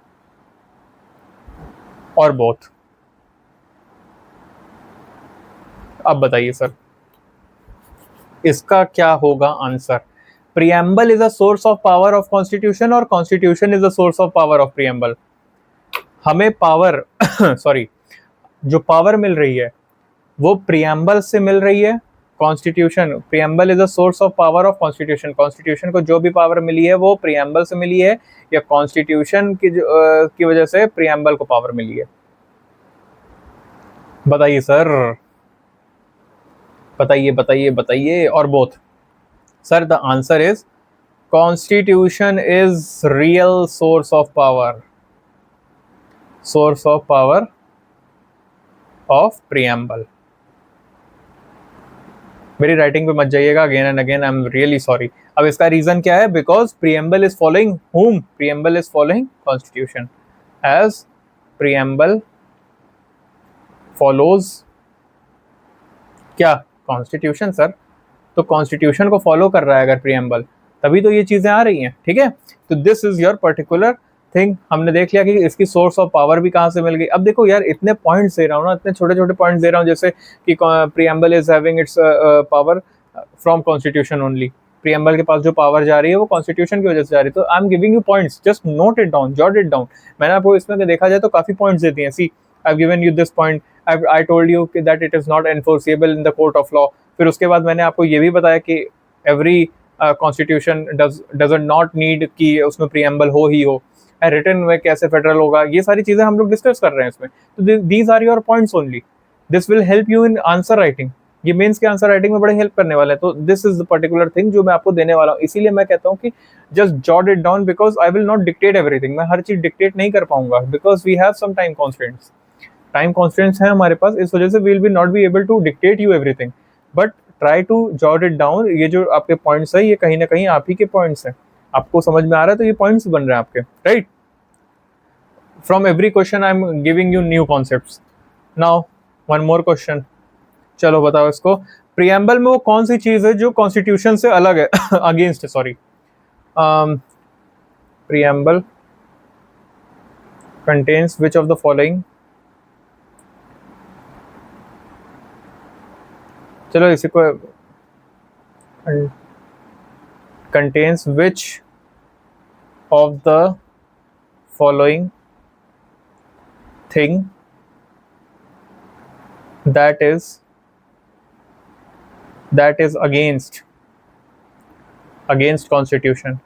और both. अब बताइए sir इसका क्या होगा answer? Preamble is a source of power of constitution और constitution is a source of power of preamble. हमें power sorry, जो power मिल रही है वो प्रियम्बल से मिल रही है। Constitution, preamble is a source of power of constitution, constitution को जो भी पावर मिली है वो प्रियम्बल से मिली है या कॉन्स्टिट्यूशन की वजह से प्रियम्बल को पावर मिली है? बताइए सर, बताइए बताइए बताइए। और both. Sir the answer is constitution is real source of power, source of power of preamble. मेरी राइटिंग पे मत जाइएगा again and again, I am really sorry. अब इसका रीजन क्या है? Because preamble is following whom? Preamble is following constitution, as preamble follows क्या? Constitution sir. तो कॉन्स्टिट्यूशन को फॉलो कर रहा है अगर प्रियम्बल, तभी तो ये चीजें आ रही हैं। ठीक है, तो this is your particular thing. हमने देख लिया कि इसकी सोर्स ऑफ पावर भी कहाँ से मिल गई। अब देखो यार, इतने पॉइंट्स दे रहा हूँ ना, इतने छोटे छोटे पॉइंट्स दे रहा हूँ, जैसे कि preamble is having its power from constitution only. Preamble के पास जो पावर जा रही है वो कॉन्स्टिट्यूशन की वजह से जा रही है। तो आई am giving you points, just note it down, jot it down. मैंने आपको इसमें देखा जाए तो काफी पॉइंट्स देती हैं। See, I have given you this point, I told you that it is not enforceable in the court of law। फिर उसके बाद मैंने आपको ये भी बताया कि every constitution does not need कि उसमें प्रियम्बल हो ही हो, रिटन में कैसे फेडरल होगा, ये सारी चीजें हम लोग डिस्कस कर रहे हैं इसमें। तो these are your points only, this will help you in answer writing. ये मेंस के आंसर राइटिंग में बड़े हेल्प करने वाले हैं। तो this is the particular thing जो मैं आपको देने वाला हूँ। इसीलिए मैं कहता हूँ कि just jot it down, because I will not dictate everything. मैं हर चीज डिक्टेट नहीं कर पाऊंगा, because we have some time constants, time constants हैं हमारे पास, इस वजह से we will be not be able to dictate you everything, but try to jot it down. ये जो आपके पॉइंट्स है ये कहीं ना कहीं आप ही के पॉइंट्स हैं, आपको समझ में आ रहा है तो ये पॉइंट्स बन रहे हैं आपके, right? From every question I am giving you new concepts. Now one more question, चलो बताओ इसको। प्रियम्बल में वो कौन सी चीज है जो कॉन्स्टिट्यूशन से अलग है against, sorry, preamble contains which of the following, चलो इसी को, contains which of the following thing that is against constitution.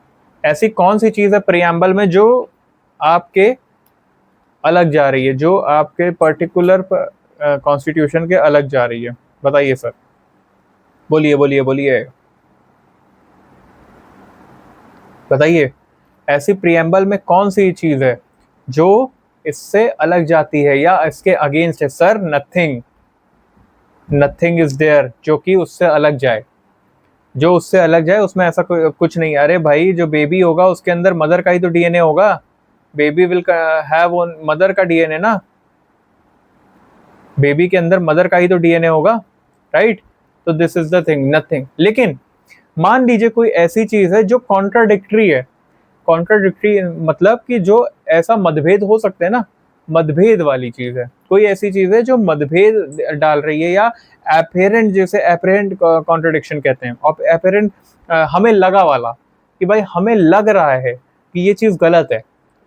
ऐसी कौन सी चीज़ है प्रियम्बल में जो आपके अलग जा रही है, जो आपके पर्टिकुलर कॉन्स्टिट्यूशन के अलग जा रही है? बताइए सर, बोलिए बोलिए बोलिए, बताइए। ऐसी प्रियम्बल में कौन सी चीज़ है जो इससे अलग जाती है या इसके अगेंस्ट है? सर नथिंग इज देयर जो कि उससे अलग जाए, जो उससे अलग जाए उसमें ऐसा कुछ नहीं। अरे भाई, जो बेबी होगा उसके अंदर मदर का ही तो डीएनए होगा। बेबी विल हैव मदर का डीएनए ना, बेबी के अंदर मदर का ही तो डीएनए होगा, राइट? तो this is the thing, nothing. लेकिन मान लीजिए कोई ऐसी चीज है जो कॉन्ट्राडिक्टरी है। कॉन्ट्राडिक्टरी मतलब कि जो ऐसा मतभेद हो सकते हैं ना, मतभेद वाली चीज है। कोई ऐसी चीज है जो मतभेद डाल रही है, या एपरेंट, जैसे एपरेंट कॉन्ट्रडिक्शन कहते हैं, और एपरेंट हमें लगा वाला, कि भाई हमें लग रहा है कि ये चीज गलत है,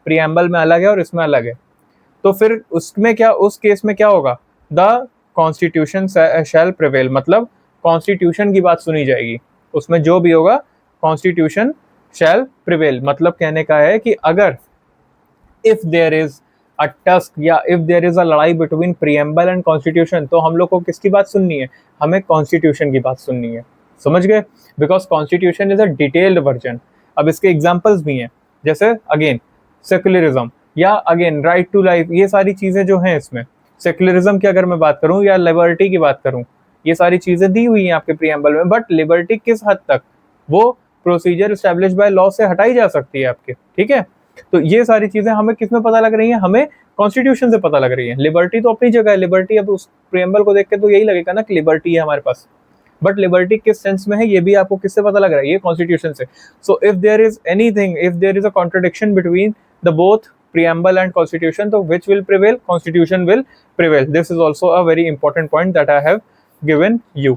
प्रियम्बल में अलग है और इसमें अलग है। तो फिर उसमें क्या, उस केस में क्या होगा? द कॉन्स्टिट्यूशन शैल प्रिवेल, मतलब कॉन्स्टिट्यूशन की बात सुनी जाएगी। उसमें जो भी होगा कॉन्स्टिट्यूशन शैल प्रिवेल। मतलब कहने का है कि अगर if there is a tussle या इफ देयर इज अ लड़ाई बिटवीन प्रियम्बल एंड कॉन्स्टिट्यूशन, तो हम लोग को किसकी बात सुननी है? हमें कॉन्स्टिट्यूशन की बात सुननी है। समझ गए? Because constitution is a detailed version. अब इसके एग्जाम्पल्स भी हैं, जैसे अगेन सेक्युलरिज्म, या अगेन राइट टू लाइफ। ये सारी चीजें जो हैं इसमें, सेक्युलरिज्म की अगर मैं बात करूं या लिबर्टी की बात करूं, ये सारी चीजें दी हुई हैं आपके प्रियम्बल में। बट लिबर्टी किस हद तक, वो प्रोसीजर एस्टेब्लिश बाय लॉ से हटाई जा सकती है आपके, ठीक है? तो ये सारी चीजें हमें किस में पता लग रही हैं? हमें कॉन्स्टिट्यूशन से पता लग रही है। लिबर्टी तो अपनी जगह है, लिबर्टी अब उस प्रियम्बल को देख के तो यही लगेगा ना कि लिबर्टी है हमारे पास, बट लिबर्टी किस सेंस में है ये भी आपको किससे पता लग रहा है? ये कॉन्स्टिट्यूशन से। So if there is anything, if there is a contradiction between the both preamble and constitution, तो which will prevail? Constitution will prevail. This is also a very important point that I have given you.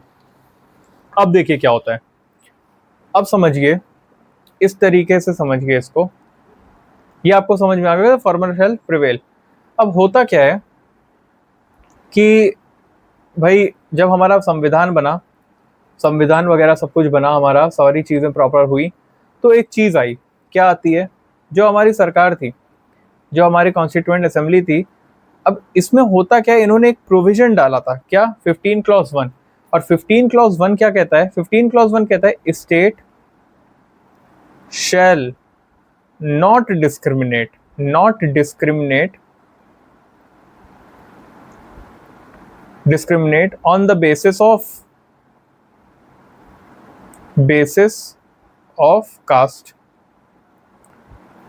अब देखिए क्या होता है, अब समझिए, इस तरीके से समझिए इसको, ये आपको समझ में आ गया, फॉर्मर शैल प्रिवेल। अब होता क्या है कि भाई जब हमारा संविधान बना, संविधान वगैरह सब कुछ बना, हमारा सारी चीज़ें प्रॉपर हुई, तो एक चीज़ आई, क्या आती है? जो हमारी सरकार थी, जो हमारी कॉन्स्टिट्यूएंट असेंबली थी, अब इसमें होता क्या, इन्होंने एक प्रोविजन डाला था, क्या? 15 क्लॉज 1। और 15 क्लॉज 1 क्या कहता है? 15 क्लॉज 1 कहता है state shall not discriminate on the basis of caste.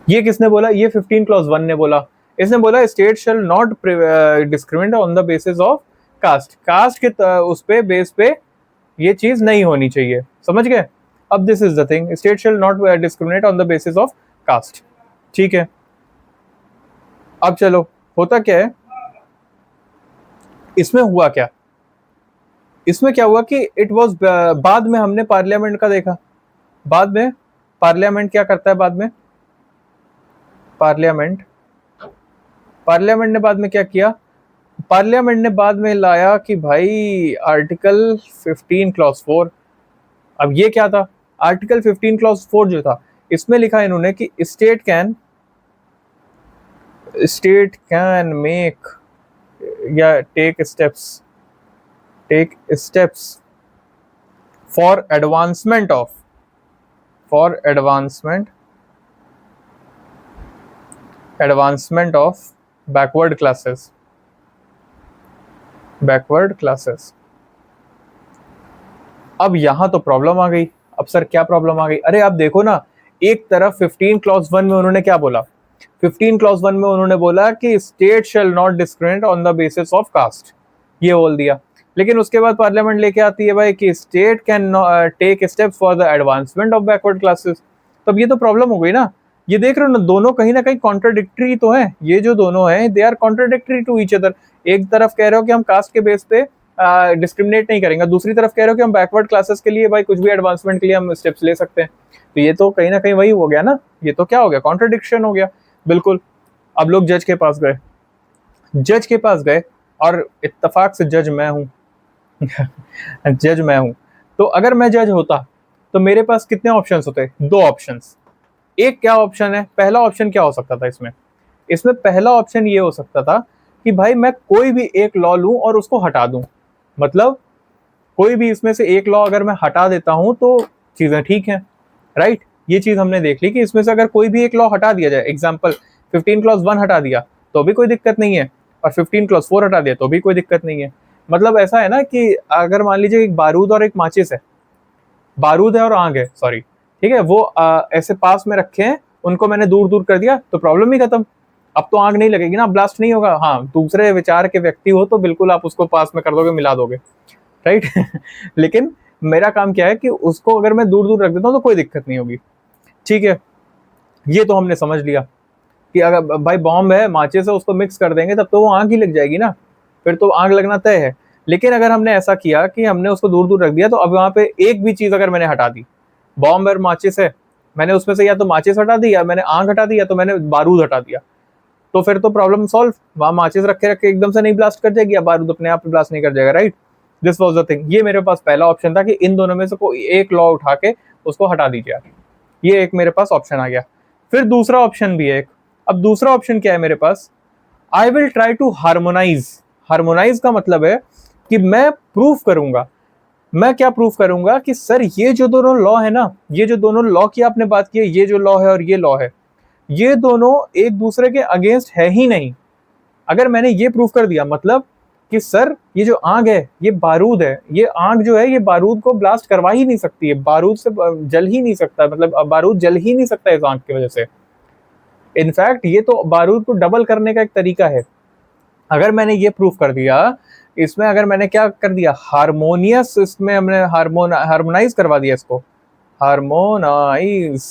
ये किसने बोला? ये 15 क्लॉज 1 ने बोला। इसने बोला state shall not discriminate on the basis of caste. Caste के उस पे बेस पे ये चीज नहीं होनी चाहिए। समझ गए? अब this is the thing, state shall not discriminate on the basis of caste, ठीक है? अब चलो, होता क्या है इसमें, हुआ क्या? इसमें क्या हुआ कि इट वाज, बाद में हमने पार्लियामेंट का देखा। बाद में पार्लियामेंट क्या करता है? बाद में पार्लियामेंट ने बाद में क्या किया? पार्लियामेंट ने बाद में लाया कि भाई आर्टिकल 15 क्लॉज 4। अब ये क्या था? आर्टिकल 15 क्लॉज 4 जो था, इसमें लिखा इन्होंने कि स्टेट कैन मेक या take steps for advancement of backward classes. अब यहां तो प्रॉब्लम आ गई। अब सर क्या प्रॉब्लम आ गई? अरे आप देखो ना, एक तरफ 15 क्लॉज 1 में उन्होंने क्या बोला? 15 क्लॉज 1 में उन्होंने बोला कि state shall not discriminate on the basis of caste, ये बोल दिया। लेकिन उसके बाद पार्लियामेंट लेके आती है भाई कि state can take steps for the advancement of backward classes. तब ये तो प्रॉब्लम हो गई ना। ये देख रहे हो ना, दोनों कहीं ना कहीं कॉन्ट्राडिक्टरी तो है। ये जो दोनों हैं, they are contradictory to each other. एक तरफ कह रहे हो कि हम कास्ट के बेस पे डिस्क्रिमिनेट नहीं करेंगे, दूसरी तरफ कह रहे हो कि हम बैकवर्ड क्लासेस के लिए भाई कुछ भी एडवांसमेंट के लिए हम स्टेप्स ले सकते हैं। तो ये तो कहीं ना कहीं वही हो गया ना, ये तो क्या हो गया? कॉन्ट्राडिक्शन हो गया, बिल्कुल। अब लोग जज के पास गए। जज के पास गए और इत्तेफाक से जज मैं हूँ जज मैं हूँ। तो अगर मैं जज होता तो मेरे पास कितने ऑप्शंस होते? दो ऑप्शंस। एक क्या ऑप्शन है, पहला ऑप्शन क्या हो सकता था इसमें? इसमें पहला ऑप्शन ये हो सकता था कि भाई मैं कोई भी एक लॉ लूं और उसको हटा दूं। मतलब कोई भी इसमें से एक लॉ अगर मैं हटा देता हूं तो चीजें ठीक हैं, राइट? ये चीज हमने देख ली कि इसमें से अगर कोई भी एक लॉ हटा दिया जाए, एग्जाम्पल 15 क्लॉज 1 हटा दिया तो भी कोई दिक्कत नहीं है, और 15 क्लॉज 4 हटा दिया तो भी कोई दिक्कत नहीं है। मतलब ऐसा है ना कि अगर मान लीजिए एक बारूद और एक माचिस है, बारूद है और आग है, सॉरी, ठीक है, वो ऐसे पास में रखे हैं, उनको मैंने दूर दूर कर दिया तो प्रॉब्लम ही खत्म। अब तो आग नहीं लगेगी ना, ब्लास्ट नहीं होगा। हाँ, दूसरे विचार के व्यक्ति हो तो बिल्कुल आप उसको पास में कर दोगे, मिला दोगे, राइट? लेकिन मेरा काम क्या है कि उसको अगर मैं दूर दूर रख देता हूँ तो कोई दिक्कत नहीं होगी, ठीक है। ये तो हमने समझ लिया कि अगर भाई बॉम्ब है, माचिस है, उसको मिक्स कर देंगे तब तो वो आग ही लग जाएगी ना, फिर तो आग लगना तय है। लेकिन अगर हमने ऐसा किया कि हमने उसको दूर दूर रख दिया तो अब वहां पे एक भी चीज अगर मैंने हटा दी, बॉम्ब और माचिस है, मैंने उसमें से या तो माचिस हटा दी या मैंने आग हटा दी या तो मैंने बारूद हटा दिया, तो फिर तो प्रॉब्लम सॉल्व। वहां माचिस रखे रखे एकदम से नहीं ब्लास्ट कर जाएगी या बारूद अपने आप ब्लास्ट नहीं कर जाएगा, right? This was the thing. ये मेरे पास पहला ऑप्शन था कि इन दोनों में से कोई एक लॉ उठा के उसको हटा दीजिए, ये एक मेरे पास ऑप्शन आ गया। फिर दूसरा ऑप्शन भी है एक। अब दूसरा ऑप्शन क्या है मेरे पास? I will try to harmonize. Harmonize का मतलब है कि मैं प्रूफ करूंगा। मैं क्या प्रूफ करूंगा कि सर ये जो दोनों लॉ है ना, ये जो दोनों लॉ की आपने बात की है, ये जो लॉ है और ये लॉ है, ये दोनों एक दूसरे के अगेंस्ट है ही नहीं। अगर मैंने ये प्रूफ कर दिया मतलब कि सर ये जो आग है ये बारूद है, ये आग जो है ये बारूद को ब्लास्ट करवा ही नहीं सकती है, बारूद से जल ही नहीं सकता, मतलब बारूद जल ही नहीं सकता इस आग की वजह से। इनफैक्ट ये तो बारूद को डबल करने का एक तरीका है। अगर मैंने ये प्रूफ कर दिया, इसमें अगर मैंने क्या कर दिया, हारमोनियस, इसमें हमने हार्मोनाइज करवा दिया इसको, हार्मोनाइज।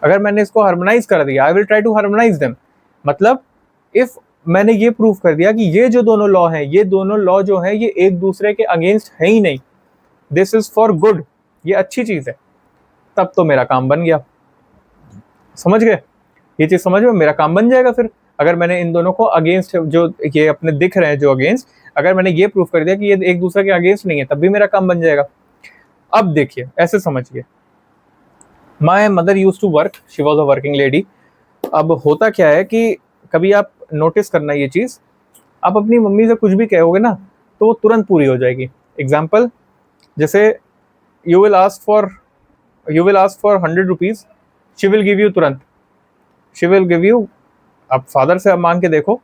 अगर मैंने इसको हार्मोनाइज कर दिया, I will try to harmonise them, मतलब इफ मैंने ये प्रूफ कर दिया कि ये जो दोनों लॉ हैं, ये दोनों लॉ जो हैं ये एक दूसरे के अगेंस्ट है ही नहीं, दिस इज फॉर गुड, ये अच्छी चीज है, तब तो मेरा काम बन गया। समझ गए? ये चीज समझ में, मेरा काम बन जाएगा फिर। अगर मैंने इन दोनों को अगेंस्ट, जो ये अपने दिख रहे हैं जो अगेंस्ट, अगर मैंने ये प्रूफ कर दिया कि ये एक दूसरे के अगेंस्ट नहीं है, तब भी मेरा काम बन जाएगा। अब देखिए, ऐसे समझिए, my mother use to work, she was a working lady. अब होता क्या है कि कभी आप नोटिस करना ये चीज, आप अपनी मम्मी से कुछ भी कहोगे ना तो वो तुरंत पूरी हो जाएगी। एग्जाम्पल, जैसे you will ask for 100 rupees, she will give you तुरंत, शी विल गिव यू। आप फादर से मांग के देखो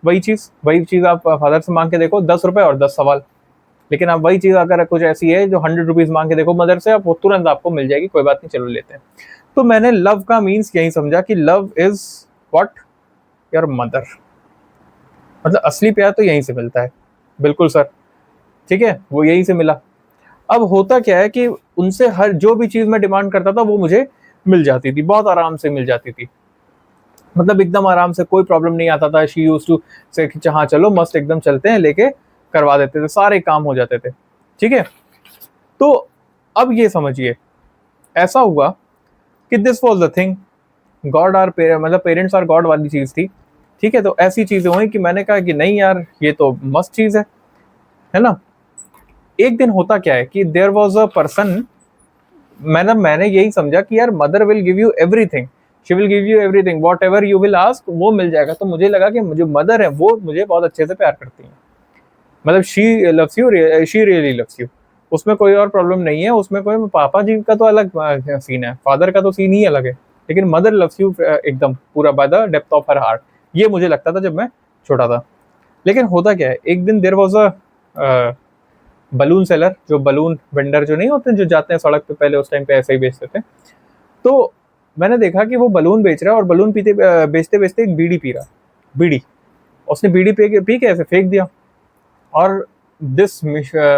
वही चीज आप फादर से मांग के देखो, 10 रुपए और 10 सवाल। लेकिन आप वही चीज अगर कुछ ऐसी है जो 100 रुपीज मांग के देखो मदर से, आप वो तुरंत आपको मिल जाएगी, कोई बात नहीं, चलो लेते हैं। तो मैंने लव का मीन्स यही समझा कि love is what, your mother. मतलब असली प्यार तो यहीं से मिलता है। बिल्कुल सर, ठीक है, वो यहीं से मिला। अब होता क्या है कि उनसे हर जो भी चीज मैं डिमांड करता था वो मुझे मिल जाती थी, बहुत आराम से मिल जाती थी, मतलब एकदम आराम से, कोई प्रॉब्लम नहीं आता था। शी यूज्ड टू से हाँ चलो मस्त, एकदम चलते हैं, लेके करवा देते थे, सारे काम हो जाते थे, ठीक है। तो अब ये समझिए, ऐसा हुआ कि this was the thing, god are parent, मतलब पेरेंट्स आर गॉड वाली चीज थी, ठीक है। तो ऐसी चीजें हुई कि मैंने कहा कि नहीं यार ये तो मस्त चीज है ना। एक दिन होता क्या है कि देयर वॉज अ पर्सन, मैंने यही समझा कि यार mother will give you everything, she will give you everything, what ever you will ask वो मिल जाएगा। तो मुझे लगा कि जो मदर है वो मुझे बहुत अच्छे से प्यार करती है, मतलब she loves you, she really loves you, उसमें कोई और प्रॉब्लम नहीं है। उसमें कोई, पापा जी का तो अलग सीन है, फादर का तो सीन ही अलग है, लेकिन मदर लव्स यू एकदम पूरा by the depth of her heart. ये मुझे लगता था जब मैं छोटा था। लेकिन होता क्या है, एक दिन there was a balloon seller, जो बलून वेंडर जो नहीं होते, जो जाते हैं सड़क पे, पहले उस टाइम पे ऐसे ही बेचते थे। तो मैंने देखा कि वो बलून बेच रहा है और बलून बेचते बेचते एक बीड़ी पी रहा, बीड़ी, उसने बीड़ी पी के ऐसे फेंक दिया। और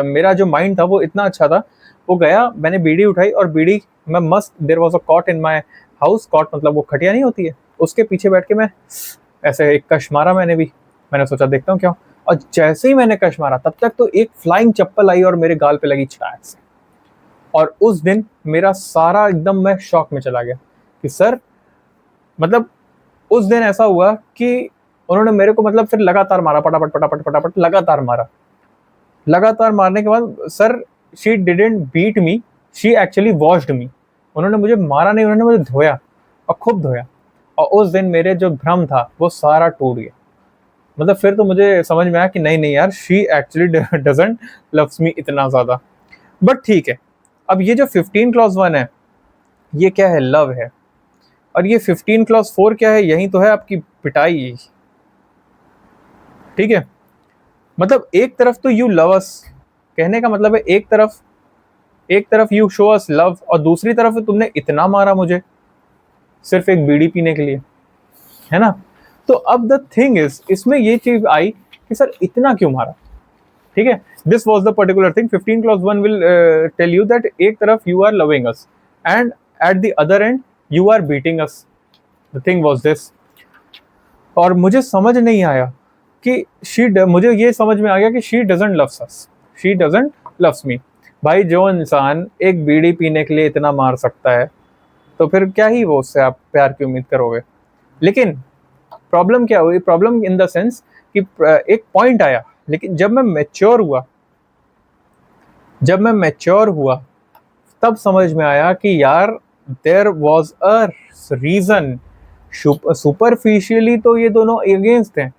मेरा जो माइंड था वो इतना अच्छा था, वो गया, मैंने बीड़ी उठाई और बीड़ी मैं मस्त, there was a cot in my house, cot मतलब वो खटिया नहीं होती है, उसके पीछे बैठ के मैं ऐसे एक कश मारा मैंने भी। मैंने सोचा देखता हूँ क्या, और जैसे ही मैंने कश मारा तब तक तो एक फ्लाइंग चप्पल आई और मेरे गाल पे लगी छाट से। और उस दिन मेरा सारा एकदम, मैं शॉक में चला गया कि सर, मतलब उस दिन ऐसा हुआ कि उन्होंने मेरे को मतलब फिर लगातार मारा, फटाफट फटाफट फटाफट लगातार मारा। लगातार मारने के बाद sir, she didn't beat me, she actually washed me. उन्होंने मुझे मारा नहीं, उन्होंने मुझे धोया और खूब धोया। और उस दिन मेरे जो भ्रम था वो सारा टूट गया। मतलब फिर तो मुझे समझ में आया कि नहीं नहीं यार, she actually doesn't loves me इतना ज़्यादा। बट ठीक है, अब ये जो 15 क्लॉज 1 है ये क्या है, लव है। और ये 15 क्लॉज 4 क्या है, यही तो है आपकी पिटाई। ठीक है, मतलब एक तरफ तो यू लव अस, कहने का मतलब है एक तरफ यू शो अस लव, और दूसरी तरफ तुमने इतना मारा मुझे सिर्फ एक बीड़ी पीने के लिए, है ना। तो अब द थिंग इज, इसमें ये चीज आई कि सर इतना क्यों मारा। ठीक है, this was the particular thing. 15 clause 1 will tell you that एक तरफ you are loving us and at the other end you are beating us. The thing was this. और मुझे समझ नहीं आया कि मुझे ये समझ में आ गया कि she doesn't loves us, she doesn't loves me. भाई जो इंसान एक बीड़ी पीने के लिए इतना मार सकता है तो फिर क्या ही वो उससे आप प्यार की उम्मीद करोगे। लेकिन प्रॉब्लम क्या हुई, प्रॉब्लम इन द सेंस कि एक पॉइंट आया, लेकिन जब मैं मैच्योर हुआ तब समझ में आया कि यार there was a reason. Superficially तो ये दोनों अगेंस्ट हैं,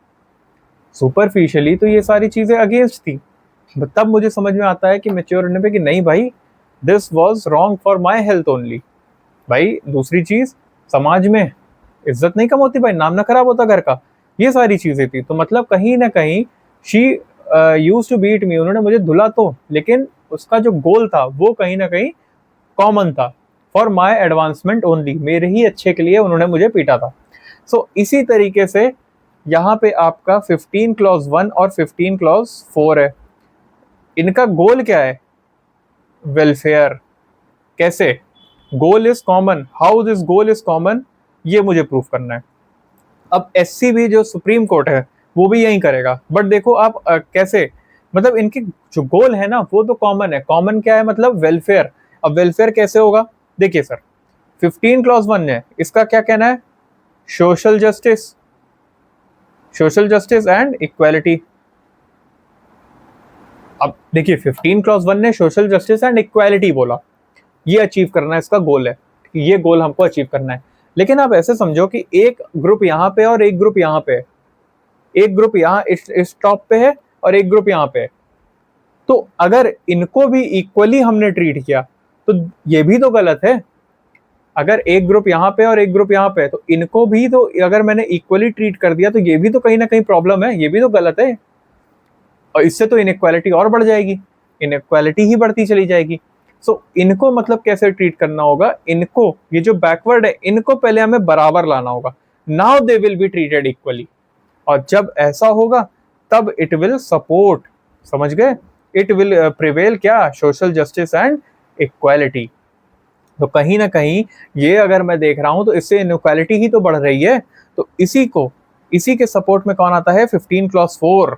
सुपरफिशियली तो ये सारी चीजें अगेंस्ट थी। तब मुझे समझ में आता है कि मैच्योर होने पे कि नहीं भाई, this was wrong for my health only. भाई दूसरी चीज, समाज में इज्जत नहीं कम होती भाई, नाम ना खराब होता घर का, ये सारी चीजें थी। तो मतलब कहीं ना कहीं she use to beat me, उन्होंने मुझे धुला तो, लेकिन उसका जो गोल था वो कहीं ना कहीं कॉमन था, फॉर माई एडवांसमेंट ओनली, मेरे ही अच्छे के लिए उन्होंने मुझे पीटा था। सो इसी तरीके से यहाँ पे आपका 15 क्लॉज 1 और 15 क्लॉज 4 है। इनका गोल क्या है, वेलफेयर। कैसे, गोल is common, how this goal is common, ये मुझे प्रूफ करना है। अब एससी भी जो सुप्रीम कोर्ट है वो भी यही करेगा। बट देखो आप कैसे, मतलब इनके जो गोल है ना वो तो कॉमन है। कॉमन क्या है, मतलब वेलफेयर। अब वेलफेयर कैसे होगा, देखिए सर 15 क्लॉज 1 है, इसका क्या कहना है, social justice, social justice and equality. अब देखिए 15 क्लॉज 1 ने सोशल जस्टिस एंड इक्वालिटी बोला, ये अचीव करना है, इसका गोल है, ये गोल हमको अचीव करना है। लेकिन आप ऐसे समझो कि एक ग्रुप यहाँ पे और एक ग्रुप यहाँ पे है, एक ग्रुप यहाँ इस टॉप पे है और एक ग्रुप यहाँ पे है। तो अगर इनको भी इक्वली हमने ट्रीट किया तो ये भी तो गलत है। अगर एक ग्रुप यहाँ पे और एक ग्रुप यहाँ पे है तो इनको भी तो अगर मैंने इक्वली ट्रीट कर दिया तो ये भी तो कहीं ना कहीं प्रॉब्लम है, ये भी तो गलत है। और इससे तो इनइक्वालिटी और बढ़ जाएगी, इनइक्वालिटी ही बढ़ती चली जाएगी। सो इनको मतलब कैसे ट्रीट करना होगा, इनको, ये जो बैकवर्ड है इनको पहले हमें बराबर लाना होगा। Now they will be treated equally. और जब ऐसा होगा तब इट विल सपोर्ट, समझ गए, इट विल प्रिवेल क्या, सोशल जस्टिस एंड इक्वालिटी। तो कहीं ना कहीं ये अगर मैं देख रहा हूं तो इससे इनइक्वालिटी ही तो बढ़ रही है। तो इसी के सपोर्ट में कौन आता है, 15 क्लॉज 4,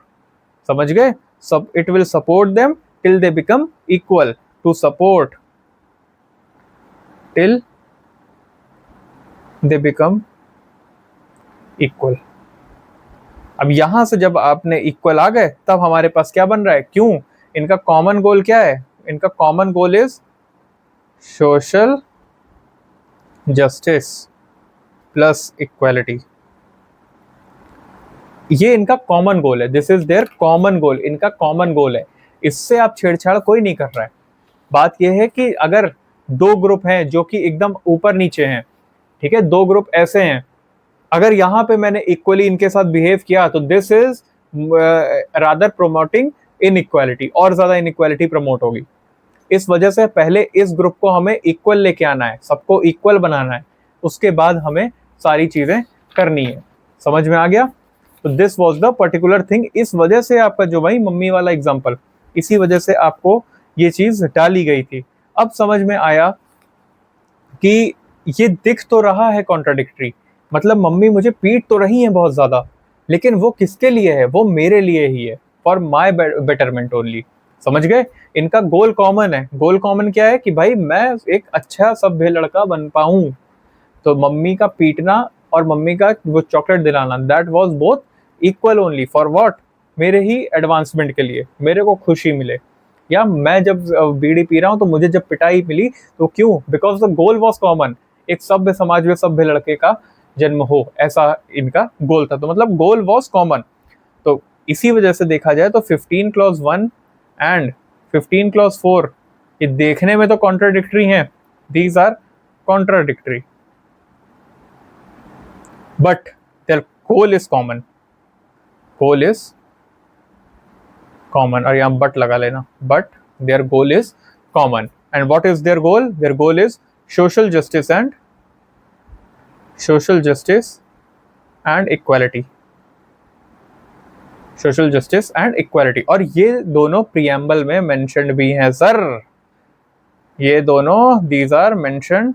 समझ गए। सब it will support them till they become equal, to support till they become equal. अब यहां से जब आपने इक्वल आ गए तब हमारे पास क्या बन रहा है, क्यों, इनका कॉमन गोल क्या है, इनका common goal is social justice plus equality. ये इनका कॉमन गोल है, this is their common goal, इनका कॉमन गोल है। इससे आप छेड़छाड़ कोई नहीं कर रहा है। बात यह है कि अगर दो ग्रुप हैं जो कि एकदम ऊपर नीचे हैं, ठीक है, दो ग्रुप ऐसे हैं, अगर यहाँ पे मैंने इक्वली इनके साथ बिहेव किया तो this is rather promoting inequality, और ज्यादा इनइक्वालिटी प्रमोट होगी। इस वजह से पहले इस ग्रुप को हमें इक्वल लेके आना है, सबको इक्वल बनाना है, उसके बाद हमें सारी चीजें करनी है। समझ में आ गया। तो this was the particular thing. इस वजह से आपका जो भाई मम्मी वाला एग्जाम्पल, इसी वजह से आपको ये चीज डाली गई थी। अब समझ में आया कि ये दिख तो रहा है कॉन्ट्राडिक्टरी, मतलब मम्मी मुझे पीट तो रही है बहुत ज्यादा, लेकिन वो किसके लिए है, वो मेरे लिए ही है, फॉर माई बेटरमेंट ओनली। समझ गए, इनका गोल कॉमन है। गोल कॉमन क्या है कि भाई मैं एक अच्छा सभ्य लड़का बन पाऊं। तो मम्मी का पीटना और मम्मी का वो चॉकलेट दिलाना, that was both equal only for what, मेरे ही एडवांसमेंट के लिए, मेरे को खुशी मिले, या मैं जब बीड़ी पी रहा हूँ तो मुझे जब पिटाई मिली तो क्यों, because the goal was common, एक सभ्य समाज में सभ्य लड़के का जन्म हो, ऐसा इनका गोल था, तो मतलब गोल वॉज कॉमन। तो इसी वजह से देखा जाए तो 15 क्लॉज 1 एंड 15 क्लॉज 4 ये देखने में तो कॉन्ट्राडिक्टरी हैं, these are contradictory, but their goal is common, goal is common, और यहाँ बट लगा लेना, but their goal is common. And what is their goal? Their goal is social justice and equality, social justice and equality. और ये दोनों preamble में mentioned भी हैं सर, ये दोनों, these are mentioned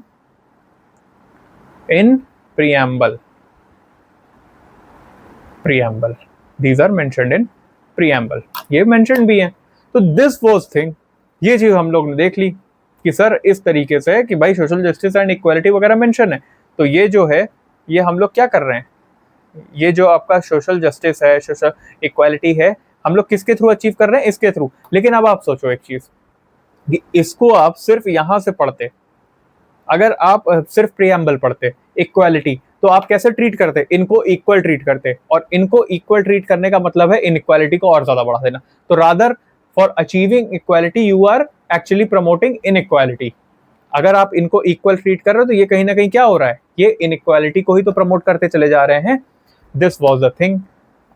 in preamble, these are mentioned in preamble, ये mentioned भी हैं। तो दिस वाज थिंग, ये चीज हम लोग ने देख ली कि सर इस तरीके से कि भाई सोशल जस्टिस एंड इक्वालिटी वगैरह मेंशन है, तो ये जो है ये हम लोग क्या कर रहे हैं, ये जो आपका सोशल जस्टिस है, सोशल इक्वालिटी है, हम लोग किसके थ्रू अचीव कर रहे हैं? इसके थ्रू। लेकिन अब आप सोचो एक चीज कि इसको आप सिर्फ यहां से पढ़ते, अगर आप सिर्फ प्रीएम्बल पढ़ते इक्वालिटी, तो आप कैसे ट्रीट करते? इनको इक्वल ट्रीट करते, और इनको इक्वल ट्रीट करने का मतलब है इनइक्वालिटी को और ज्यादा बढ़ा देना। तो rather for achieving equality you are actually promoting inequality. अगर आप इनको इक्वल ट्रीट कर रहे हो तो ये कहीं ना कहीं क्या हो रहा है, ये इनइक्वालिटी को ही तो प्रमोट करते चले जा रहे हैं। This was the thing.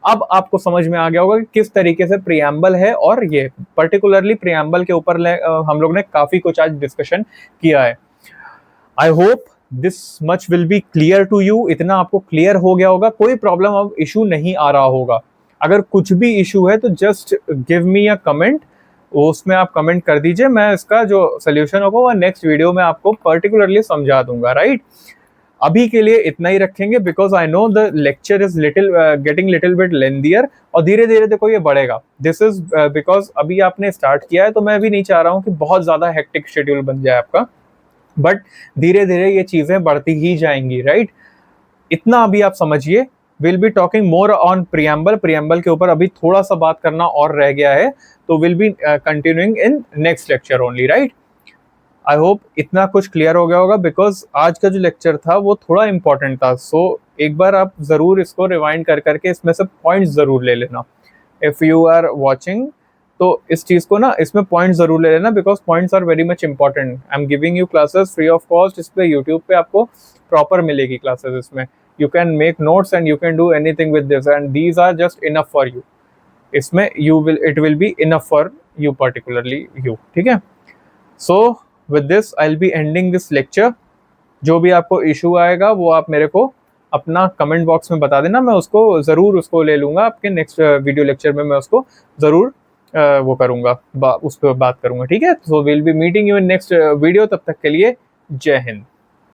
अब आपको समझ में आ गया होगा कि किस तरीके से प्रीएम्बल है, और ये पर्टिकुलरली प्रीएम्बल के ऊपर हम लोग ने काफी कुछ आज डिस्कशन किया है। I hope this much will be clear to you, इतना आपको क्लियर हो गया होगा, कोई प्रॉब्लम अब इशू नहीं आ रहा होगा। अगर कुछ भी इशू है तो just give me a comment, उसमें आप कमेंट कर दीजिए, मैं इसका जो सोल्यूशन होगा वो नेक्स्ट वीडियो में आपको पर्टिकुलरली समझा दूंगा, राइट। अभी के लिए इतना ही रखेंगे, because I know the lecture is getting little bit lengthier, और धीरे धीरे देखो ये बढ़ेगा। दिस इज बिकॉज अभी आपने स्टार्ट किया है, तो मैं भी नहीं चाह रहा हूँ कि बहुत ज्यादा हेक्टिक शेड्यूल बन जाए आपका, बट धीरे धीरे ये चीजें बढ़ती ही जाएंगी, राइट। इतना अभी आप समझिए। Will be talking more on preamble के ऊपर अभी थोड़ा सा बात करना और रह गया है, तो will be continuing in next lecture only, right. I hope इतना कुछ क्लियर हो गया होगा, बिकॉज आज का जो लेक्चर था वो थोड़ा इंपॉर्टेंट था। सो एक बार आप जरूर इसको रिवाइंड कर करके इसमें से पॉइंट्स जरूर ले लेना। इफ यू आर वॉचिंग तो इस चीज को ना, इसमें पॉइंट जरूर ले लेना, because points are very much important. I am giving you classes free of cost, इस पे यूट्यूब पे आपको प्रॉपर मिलेगी क्लासेस। इसमें you can make notes and you can do anything with this, and these are just enough for you. इसमें it will be enough for you, particularly you, ठीक है। So with this I will be ending this lecture. जो भी आपको issue आएगा वो आप मेरे को अपना कमेंट बॉक्स में बता देना, मैं उसको ज़रूर उसको ले लूँगा, आपके नेक्स्ट वीडियो लेक्चर में मैं उसको ज़रूर वो करूँगा, उस पर बात करूँगा, ठीक है। So will be meeting you in next video, तब तक के लिए जय हिंद।